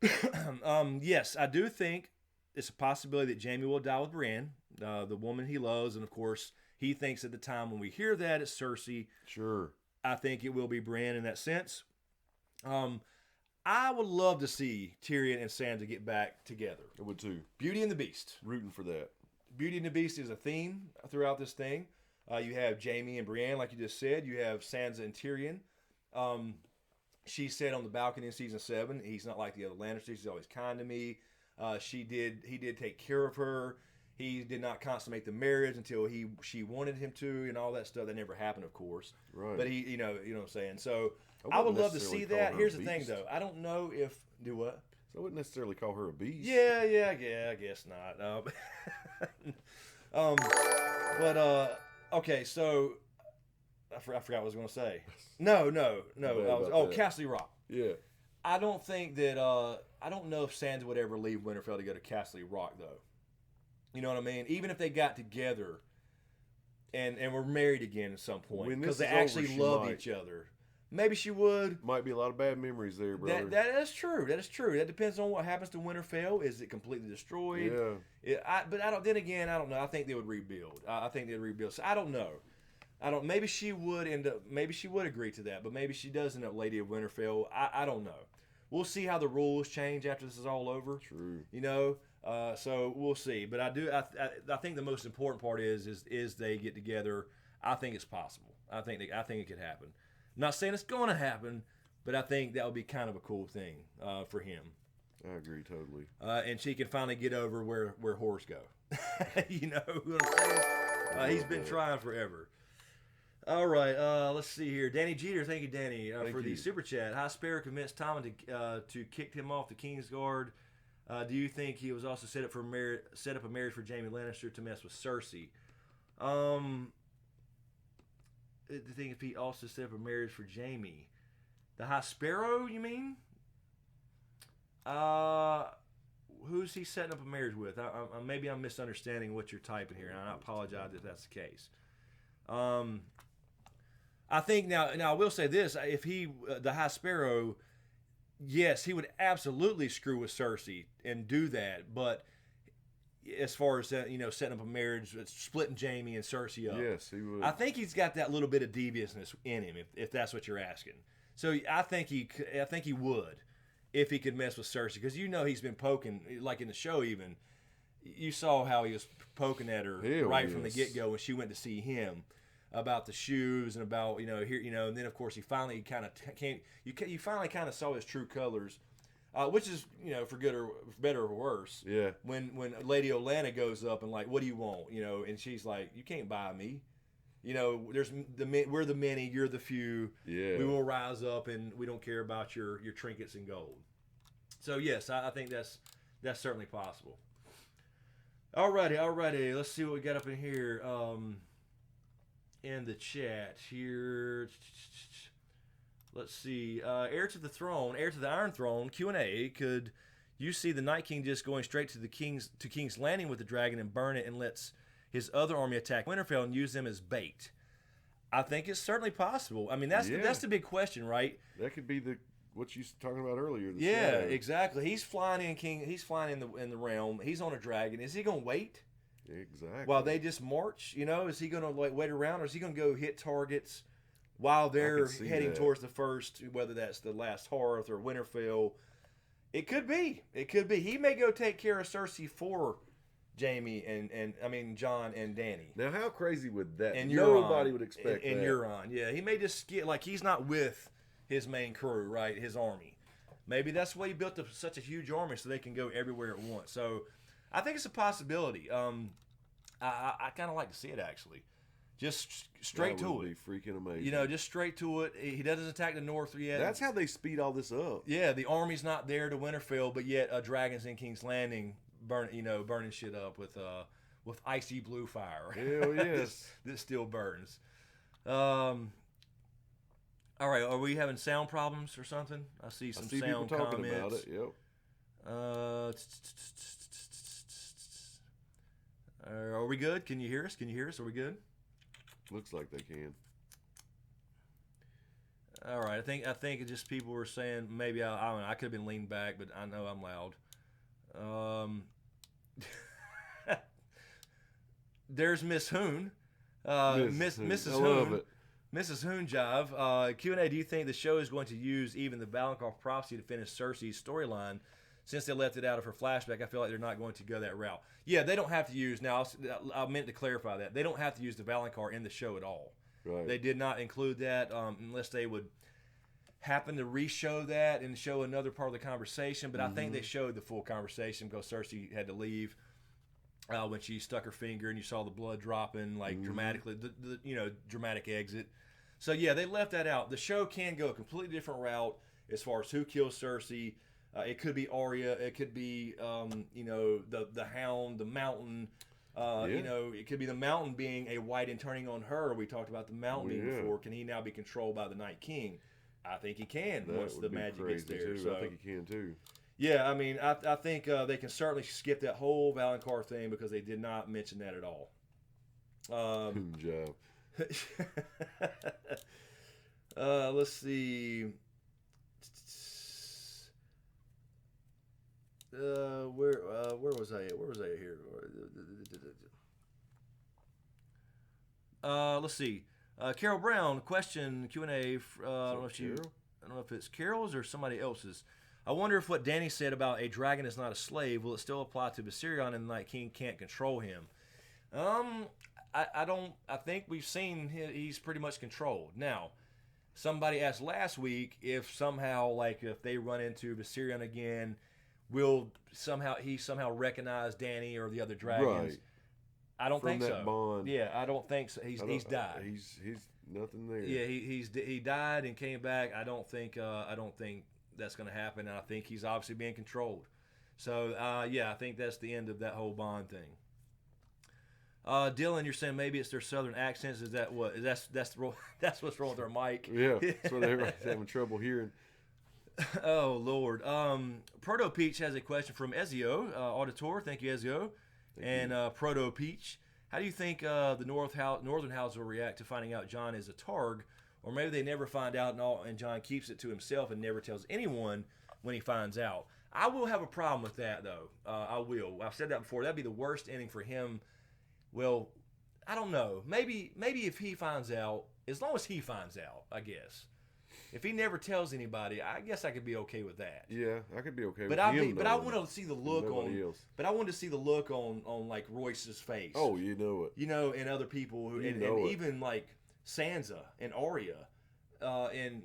Yes, I do think it's a possibility that Jamie will die with Brienne, the woman he loves, and of course he thinks at the time when we hear that it's Cersei. Sure. I think it will be Brienne in that sense. Um, I would love to see Tyrion and Sansa get back together. I would too. Beauty and the Beast. Rooting for that. Beauty and the Beast is a theme throughout this thing. You have Jamie and Brienne, like you just said. You have Sansa and Tyrion. She said on the balcony in season 7, he's not like the other Lannisters. He's always kind to me. He did take care of her. He did not consummate the marriage until she wanted him to, and all that stuff. That never happened, of course. Right. But he, you know what I'm saying. So I would love to see that. Here's the thing, though. I don't know if do what. So I wouldn't necessarily call her a beast. Yeah, I guess not. Okay, so I forgot what I was going to say. No. Castle Rock. Yeah. I don't think that. I don't know if Sansa would ever leave Winterfell to go to Castle Rock, though. You know what I mean? Even if they got together and were married again at some point, because they actually love each other. Maybe she would. Might be a lot of bad memories there, brother. That is true. That is true. That depends on what happens to Winterfell. Is it completely destroyed? Yeah. But I don't. Then again, I don't know. I think they would rebuild. I think they'd rebuild. So I don't know. Maybe she would end up. Maybe she would agree to that. But maybe she does end up Lady of Winterfell. I don't know. We'll see how the rules change after this is all over. True. You know. So we'll see. But I think the most important part is they get together. I think it's possible. I think it could happen. I'm not saying it's going to happen, but I think that would be kind of a cool thing for him. I agree totally. And she can finally get over where whores go. You know what I'm saying? He's been trying forever. All right, let's see here. Danny Jeter, thank you, Danny, for the super chat. High Sparrow convinced Tommen to kick him off the Kingsguard. Do you think he was also set up a marriage for Jaime Lannister to mess with Cersei? The thing if he also set up a marriage for Jaime, the High Sparrow, you mean? Who's he setting up a marriage with? Maybe I'm misunderstanding what you're typing here, and I apologize if that's the case. I think now I will say this: if the High Sparrow, yes, he would absolutely screw with Cersei and do that, but as far as setting up a marriage, splitting Jaime and Cersei up. Yes, he would. I think he's got that little bit of deviousness in him, if that's what you're asking. So I think he would, if he could mess with Cersei, because he's been poking, like in the show even. You saw how he was poking at her from the get-go when she went to see him about the shoes and about and then of course he finally kind of came. You finally kind of saw his true colors. Which is, for good or for better or worse. Yeah. When Lady Olenna goes up and like, what do you want? And she's like, you can't buy me. We're the many, you're the few. Yeah. We will rise up, and we don't care about your trinkets and gold. So yes, I think that's certainly possible. Alrighty. Let's see what we got up in here. In the chat here. Let's see. Heir to the Iron Throne, Q&A. Could you see the Night King just going straight to King's Landing with the dragon and burn it, and lets his other army attack Winterfell and use them as bait? I think it's certainly possible. I mean, that's the big question, right? That could be what you were talking about earlier. Yeah, exactly. He's flying in the realm. He's on a dragon. Is he going to wait? Exactly. While they just march, is he going to wait around, or is he going to go hit targets while they're heading towards the first, whether that's the Last Hearth or Winterfell? It could be. He may go take care of Cersei for Jaime and Jon and Dany. Now, how crazy would that? And nobody would expect that. And Euron, yeah, he may just get he's not with his main crew, right? His army. Maybe that's why he built up such a huge army so they can go everywhere at once. So, I think it's a possibility. I kind of like to see it actually. Just straight to it. That would be freaking amazing. Just straight to it. He doesn't attack the north yet. That's how they speed all this up. Yeah, the army's not there to Winterfell, but yet a dragon's in King's Landing, burning shit up with icy blue fire. Hell yes, that still burns. All right, are we having sound problems or something? I see some sound people talking comments. about it. Yep. Are we good? Can you hear us? Are we good? Looks like they can. All right. I think it just people were saying maybe I don't know. I could have been leaned back, but I know I'm loud. Um, there's Miss Hoon. Mrs. I love Hoon. it. Mrs. Hoonjive, Q&A, do you think the show is going to use even the Valancourt prophecy to finish Cersei's storyline? Since they left it out of her flashback, I feel like they're not going to go that route. Yeah, they don't have to use, now I meant to clarify that, they don't have to use the Valancourt in the show at all. Right. They did not include that unless they would happen to re-show that and show another part of the conversation, but I think they showed the full conversation because Cersei had to leave. When she stuck her finger and you saw the blood dropping, like dramatically, the dramatic exit. So yeah, they left that out. The show can go a completely different route as far as who kills Cersei. It could be Arya. It could be the Hound, the Mountain. It could be the Mountain being a White and turning on her. We talked about the Mountain being before. Can he now be controlled by the Night King? I think he can once the magic gets there. Too. So I think he can too. Yeah, I mean, I think they can certainly skip that whole Valancourt thing because they did not mention that at all. Good job. Let's see. Where was I at? Where was I at here? Let's see. Carol Brown, question Q&A. I don't know if it's Carol's or somebody else's. I wonder if what Danny said about a dragon is not a slave, will it still apply to Viserion and the Night King can't control him? I don't. I think we've seen he's pretty much controlled. Now, somebody asked last week if somehow, like, if they run into Viserion again, will he somehow recognize Danny or the other dragons? Right. I don't think that so. Bond. Yeah, I don't think so. He's died. He's nothing there. Yeah, he died and came back. I don't think that's going to happen. And I think he's obviously being controlled. So I think that's the end of that whole Bond thing. Dylan, you're saying maybe it's their southern accents. Is that what? That's what's wrong with our mic? Yeah, that's what everybody's having trouble hearing. Oh Lord. Proto Peach has a question from Ezio Auditor. Thank you, Ezio. And Proto Peach, how do you think the Northern House will react to finding out Jon is a Targ, or maybe they never find out and Jon keeps it to himself and never tells anyone when he finds out? I will have a problem with that though. I will. I've said that before. That'd be the worst ending for him. Well, I don't know. Maybe if he finds out, as long as he finds out, I guess. If he never tells anybody, I guess I could be okay with that. Yeah, I could be okay but with him. But I want to see the look else. But I want to see the look on like Royce's face. Oh, you know it. And other people who, and even like Sansa and Arya, and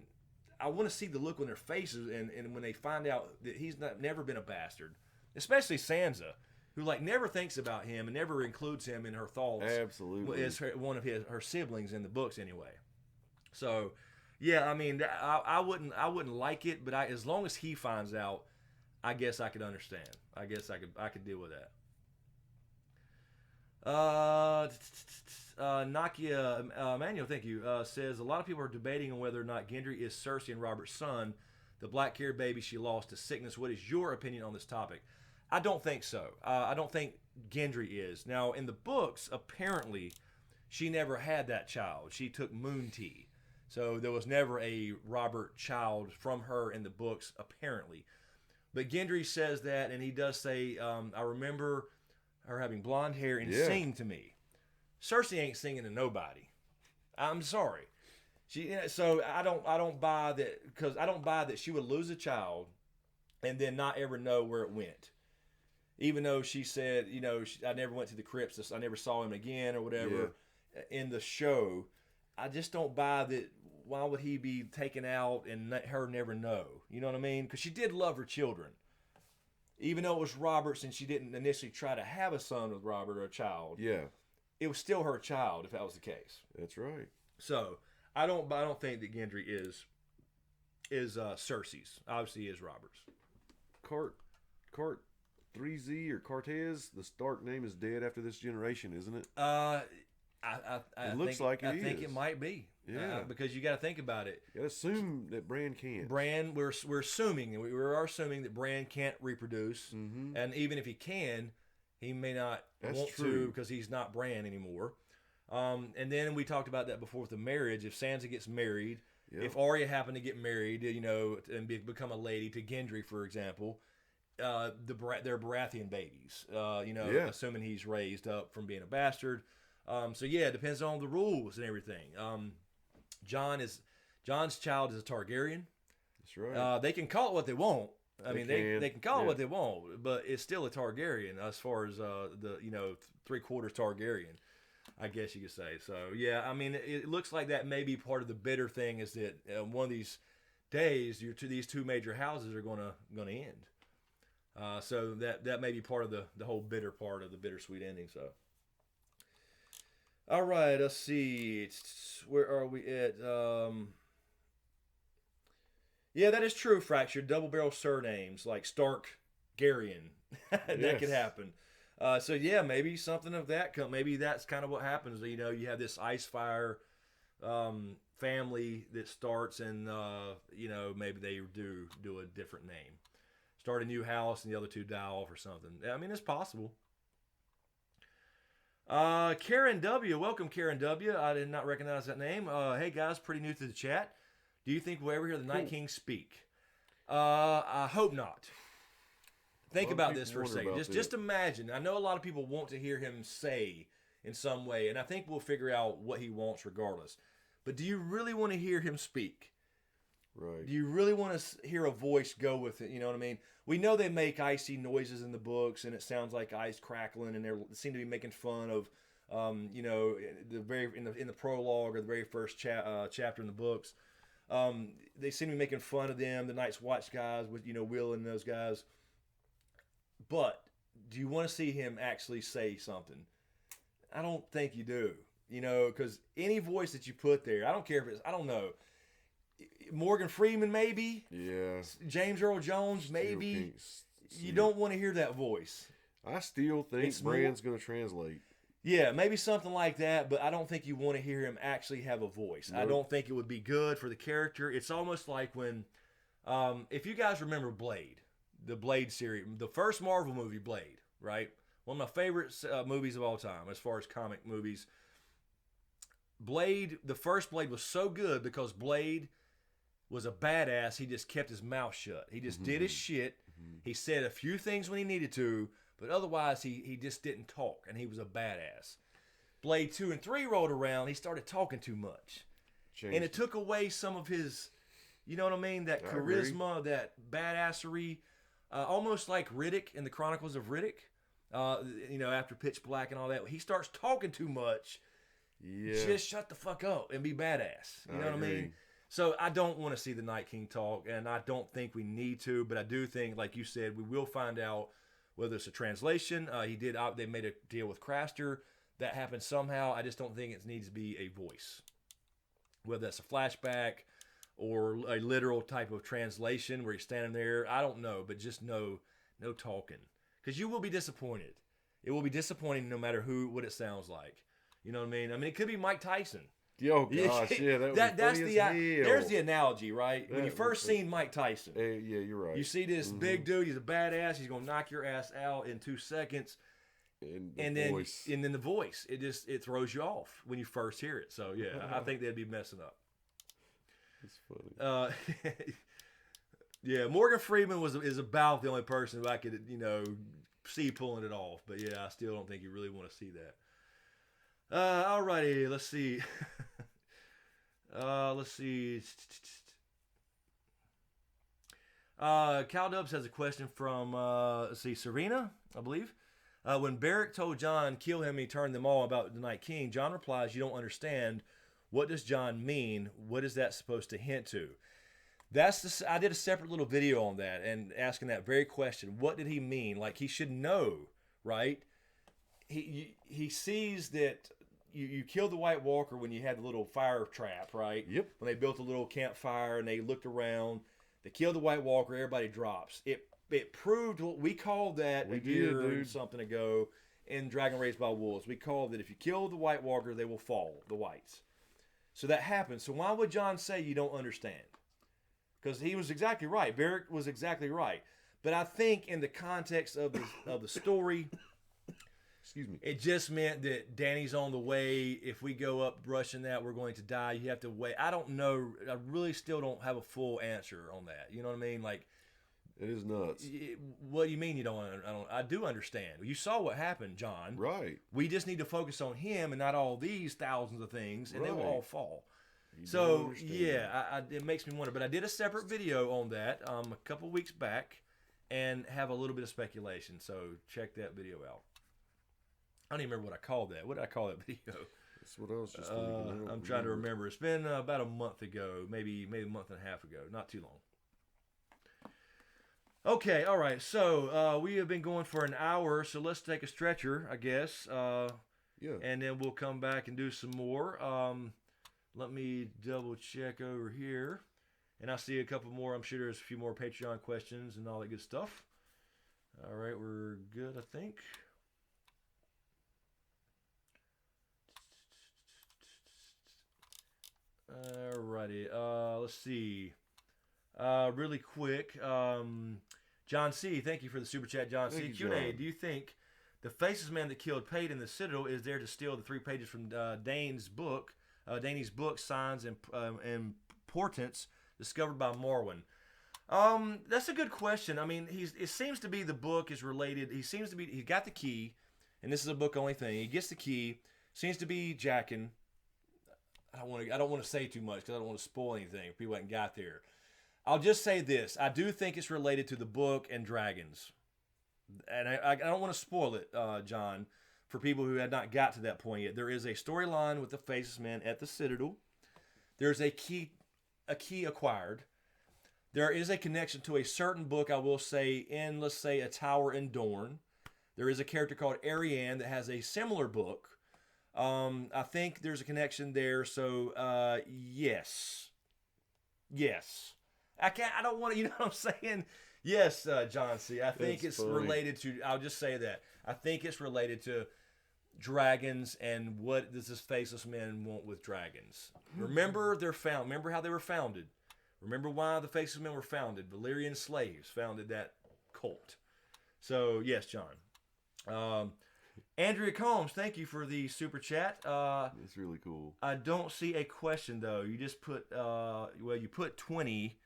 I want to see the look on their faces, and when they find out that he's never been a bastard, especially Sansa, who like never thinks about him and never includes him in her thoughts. Absolutely, is one of her siblings in the books anyway. So, yeah, I mean, I wouldn't like it, but as long as he finds out, I guess I could understand. I guess I could deal with that. Nakia Manuel, thank you. Says a lot of people are debating on whether or not Gendry is Cersei and Robert's son, the black-haired baby she lost to sickness. What is your opinion on this topic? I don't think so. I don't think Gendry is. Now, in the books, apparently, she never had that child. She took Moon Tea. So there was never a Robert child from her in the books, apparently. But Gendry says that, and he does say, I remember her having blonde hair and singing to me. Cersei ain't singing to nobody. I'm sorry. So I don't buy that, because I don't buy that she would lose a child and then not ever know where it went. Even though she said, I never went to the crypts, I never saw him again or whatever in the show. I just don't buy that. Why would he be taken out and her never know? You know what I mean? Because she did love her children. Even though it was Robert's and she didn't initially try to have a son with Robert or a child. Yeah. It was still her child if that was the case. That's right. So I don't think that Gendry is Cersei's. Obviously, he is Robert's. Cart 3Z or Cortez, the Stark name is dead after this generation, isn't it? It looks like it is. I think it might be. Yeah. Because you got to think about it. You got to assume that Bran can't. Bran, we're assuming that Bran can't reproduce, and even if he can, he may not want to because he's not Bran anymore. And then we talked about that before with the marriage. If Sansa gets married, If Arya happened to get married, and become a lady to Gendry, for example, they're Baratheon babies. Assuming he's raised up from being a bastard. So yeah, it depends on the rules and everything. John's child is a Targaryen. That's right. They can call it what they want. They can call it Yeah. what they want, but it's still a Targaryen as far as the 3/4 Targaryen, I guess you could say. So yeah, it looks like that may be part of the bitter thing is that one of these days these two major houses are gonna end. So that may be part of the whole bitter part of the bittersweet ending. So. All right, let's see. Where are we at? Yeah, that is true, Fractured. Double barrel surnames like Stark, Garyon. That could happen. So yeah, maybe something of that. Maybe that's kind of what happens. You have this ice fire family that starts, and maybe they do a different name, start a new house, and the other two die off or something. It's possible. Karen W. Welcome, Karen W. I did not recognize that name. Hey guys, pretty new to the chat. Do you think we'll ever hear the Night King speak? I hope not. Think about this for a second. Just imagine. I know a lot of people want to hear him say in some way, and I think we'll figure out what he wants regardless. But do you really want to hear him speak? Right. Do you really want to hear a voice go with it? You know what I mean? We know they make icy noises in the books, and it sounds like ice crackling, and they seem to be making fun of, in the prologue or the very first chapter in the books. They seem to be making fun of them, the Night's Watch guys, with Will and those guys. But do you want to see him actually say something? I don't think you do. Because any voice that you put there, I don't care if it's, I don't know, Morgan Freeman maybe, James Earl Jones maybe. You don't want to hear that voice. I still think Brand's going to translate. Yeah, maybe something like that, but I don't think you want to hear him actually have a voice. Nope. I don't think it would be good for the character. It's almost like when, if you guys remember Blade, the Blade series, the first Marvel movie, Blade, right? One of my favorite movies of all time as far as comic movies. Blade, the first Blade was so good because Blade was a badass. He just kept his mouth shut. He just did his shit. He said a few things when he needed to, but otherwise he just didn't talk, and he was a badass. Blade 2 and 3 rolled around. He started talking too much. And it took away some of his, you know what I mean, that charisma, that badassery, almost like Riddick in the Chronicles of Riddick. After Pitch Black and all that, he starts talking too much. Yeah. Just shut the fuck up and be badass. You know what I mean? So I don't want to see the Night King talk, and I don't think we need to, but I do think, like you said, we will find out whether it's a translation. They made a deal with Craster. That happened somehow. I just don't think it needs to be a voice. Whether that's a flashback or a literal type of translation where you're standing there, I don't know, but just no talking. Because you will be disappointed. It will be disappointing no matter what it sounds like. You know what I mean? It could be Mike Tyson. Oh gosh, yeah, that's there's the analogy, right? When you first seen Mike Tyson, yeah, you're right. You see this big dude, he's a badass, he's gonna knock your ass out in 2 seconds, and then the voice, it throws you off when you first hear it. So yeah, I think they'd be messing up. It's funny. Yeah, Morgan Freeman is about the only person who I could see pulling it off, but yeah, I still don't think you really want to see that. Alrighty, let's see. Cal Dubs has a question from, Serena, I believe. When Beric told Jon, kill him, he turned them all about the Night King, Jon replies, you don't understand. What does Jon mean? What is that supposed to hint to? I did a separate little video on that and asking that very question. What did he mean? Like, he should know, right? He sees that you killed the White Walker when you had the little fire trap, right? Yep. When they built a little campfire and they looked around, they killed the White Walker, everybody drops. It proved what we called that a year and something ago in Dragon Raised by Wolves. We called that if you kill the White Walker, they will fall, the whites. So that happened. So why would Jon say you don't understand? Because he was exactly right. Beric was exactly right. But I think in the context of the story, Excuse me. It just meant that Danny's on the way. If we go up rushing that, we're going to die. You have to wait. I don't know. I really still don't have a full answer on that. You know what I mean? Like, it is nuts. What do you mean you don't? I do understand. You saw what happened, John. Right. We just need to focus on him and not all these thousands of things, and they will all fall. You So yeah, it makes me wonder. But I did a separate video on that a couple weeks back, and have a little bit of speculation. So check that video out. I don't even remember what I called that. What did I call that video? That's what I was just thinking. I'm trying to remember. It's been about a month ago, maybe a month and a half ago. Not too long. Okay, all right. So we have been going for an hour, so let's take a stretcher, I guess. Yeah. And then we'll come back and do some more. Let me double check over here. And I see a couple more. I'm sure there's a few more Patreon questions and all that good stuff. All right, we're good, I think. Alrighty. Let's see. Really quick. John C., thank you for the super chat, John C. Q&A, do you think the Faceless Man that killed Pate in the Citadel is there to steal the 3 pages from Dane's book, Signs and Portents, discovered by Morwen? That's a good question. I mean, it seems to be the book is related. He got the key, and this is a book only thing. He gets the key, seems to be jacking. I don't want to say too much because I don't want to spoil anything if people haven't got there. I'll just say this. I do think it's related to the book and dragons. And I don't want to spoil it, John, for people who have not got to that point yet. There is a storyline with the Faceless Man at the Citadel. There's a key acquired. There is a connection to a certain book, I will say, in, let's say, A Tower in Dorne. There is a character called Arianne that has a similar book. I think there's a connection there, so yes. Yes. I don't want to, you know what I'm saying? Yes, John C. I think it's related to, I'll just say that. I think it's related to dragons and what does this Faceless Man want with dragons. Remember remember how they were founded. Remember why the Faceless Men were founded. Valyrian slaves founded that cult. So, yes, John. Andrea Combs, thank you for the super chat. It's really cool. I don't see a question, though. You just put, you put 20,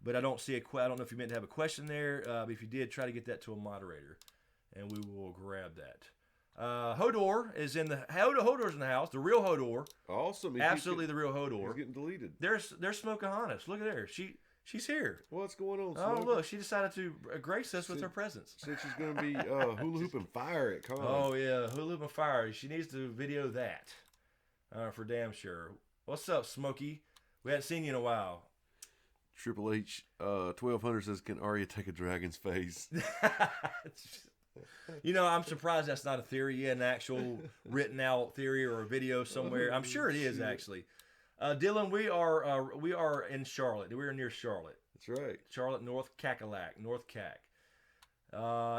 but I don't see I don't know if you meant to have a question there. But if you did, try to get that to a moderator, and we will grab that. Hodor is in the Hodor's in the house. The real Hodor. Awesome. Absolutely the real Hodor. He's getting deleted. There's Smokeahannes. Look at her. She's here. What's going on, Oh, Smoke? Look, she decided to grace us with her presence. Said she's going to be hula hooping fire at con. Oh, yeah, hula hooping fire. She needs to video that for damn sure. What's up, Smokey? We haven't seen you in a while. Triple H 1200 says, can Arya take a dragon's face? You know, I'm surprised that's not a theory, an actual written out theory or a video somewhere. I'm sure it is, actually. Dylan, we are in Charlotte. We are near Charlotte. That's right. Charlotte, North Cackalack, North Cack.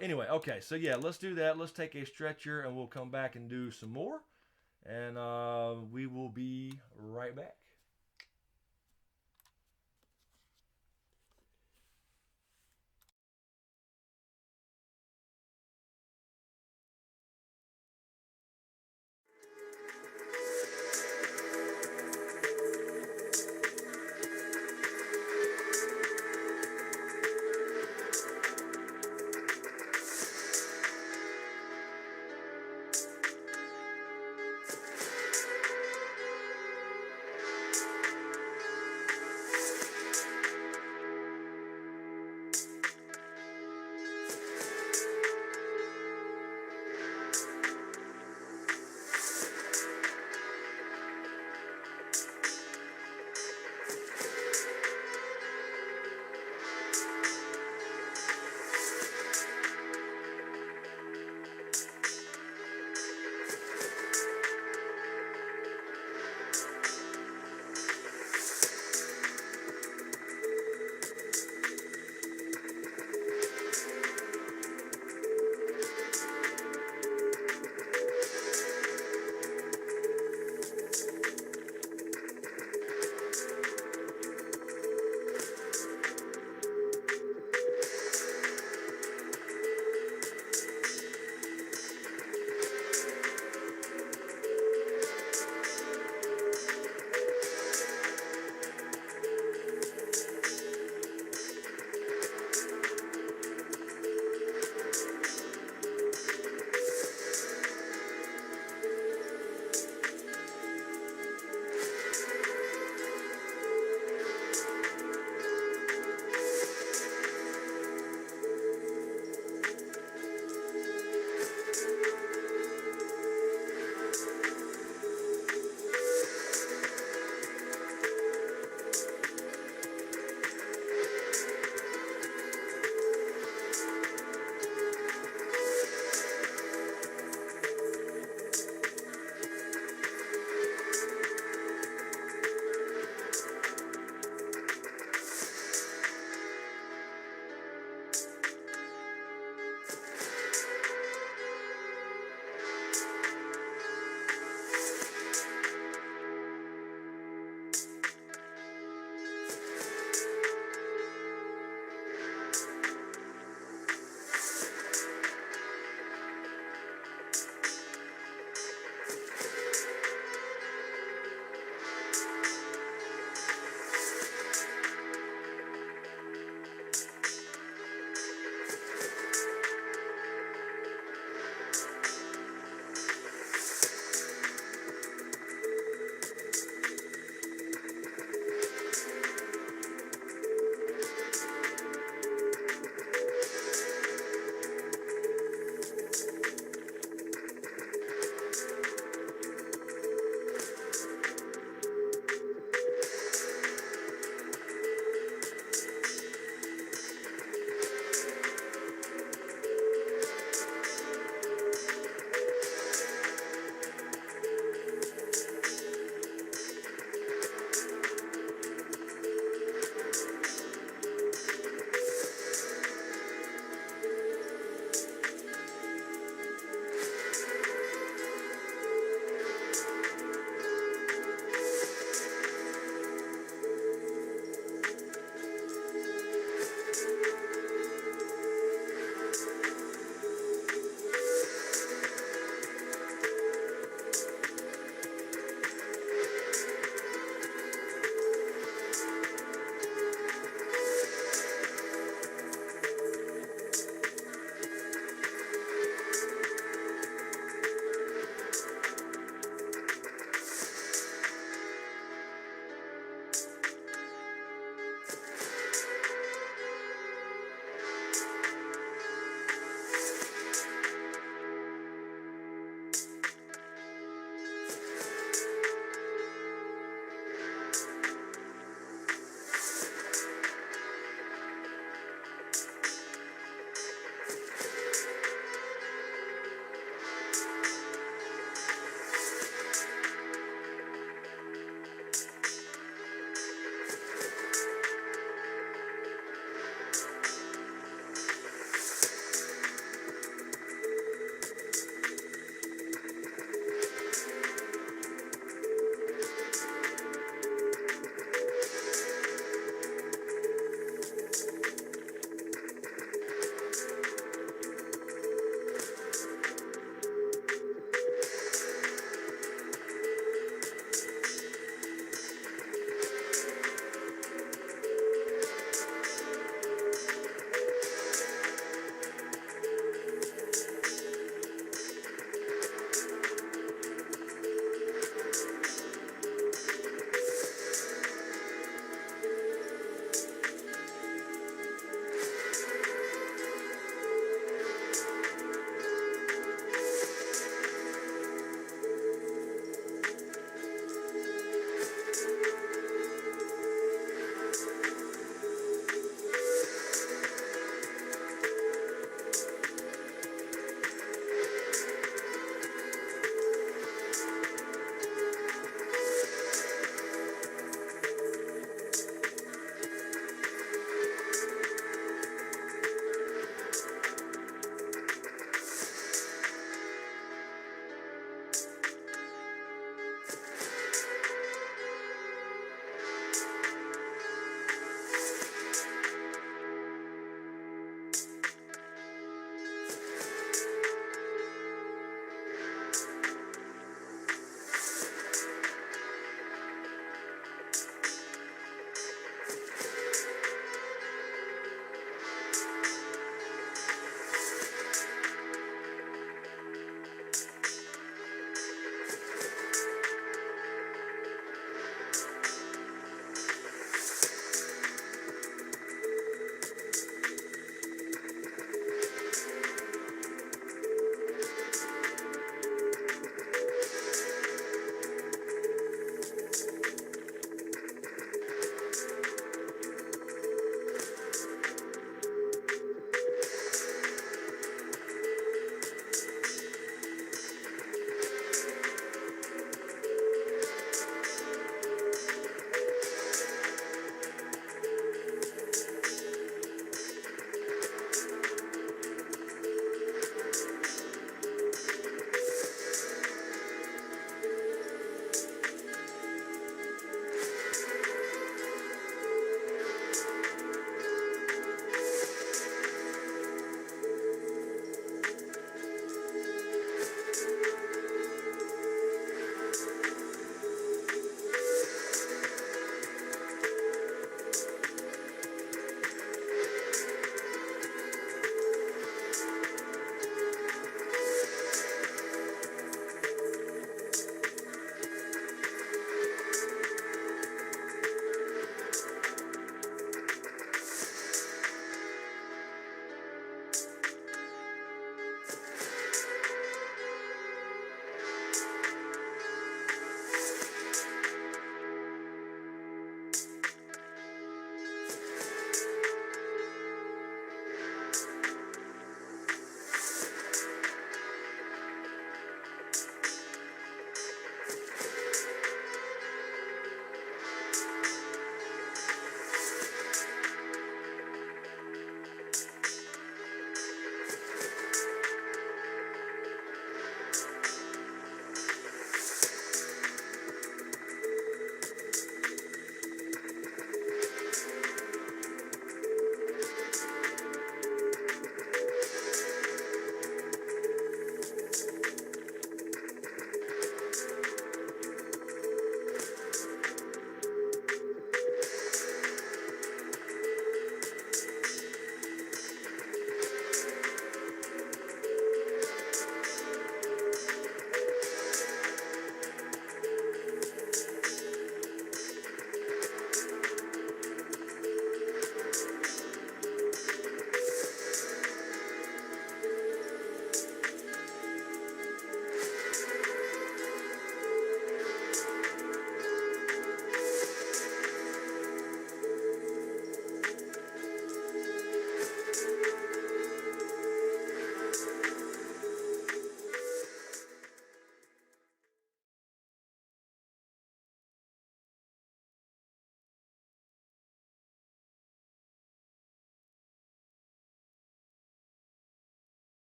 Anyway, okay, so yeah, let's do that. Let's take a stretcher, and we'll come back and do some more. And we will be right back.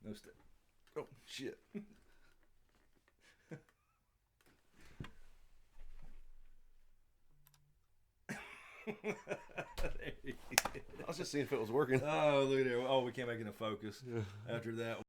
No step. Oh shit! I was just seeing if it was working. Oh, look at there. Oh, we can't make it in focus after that.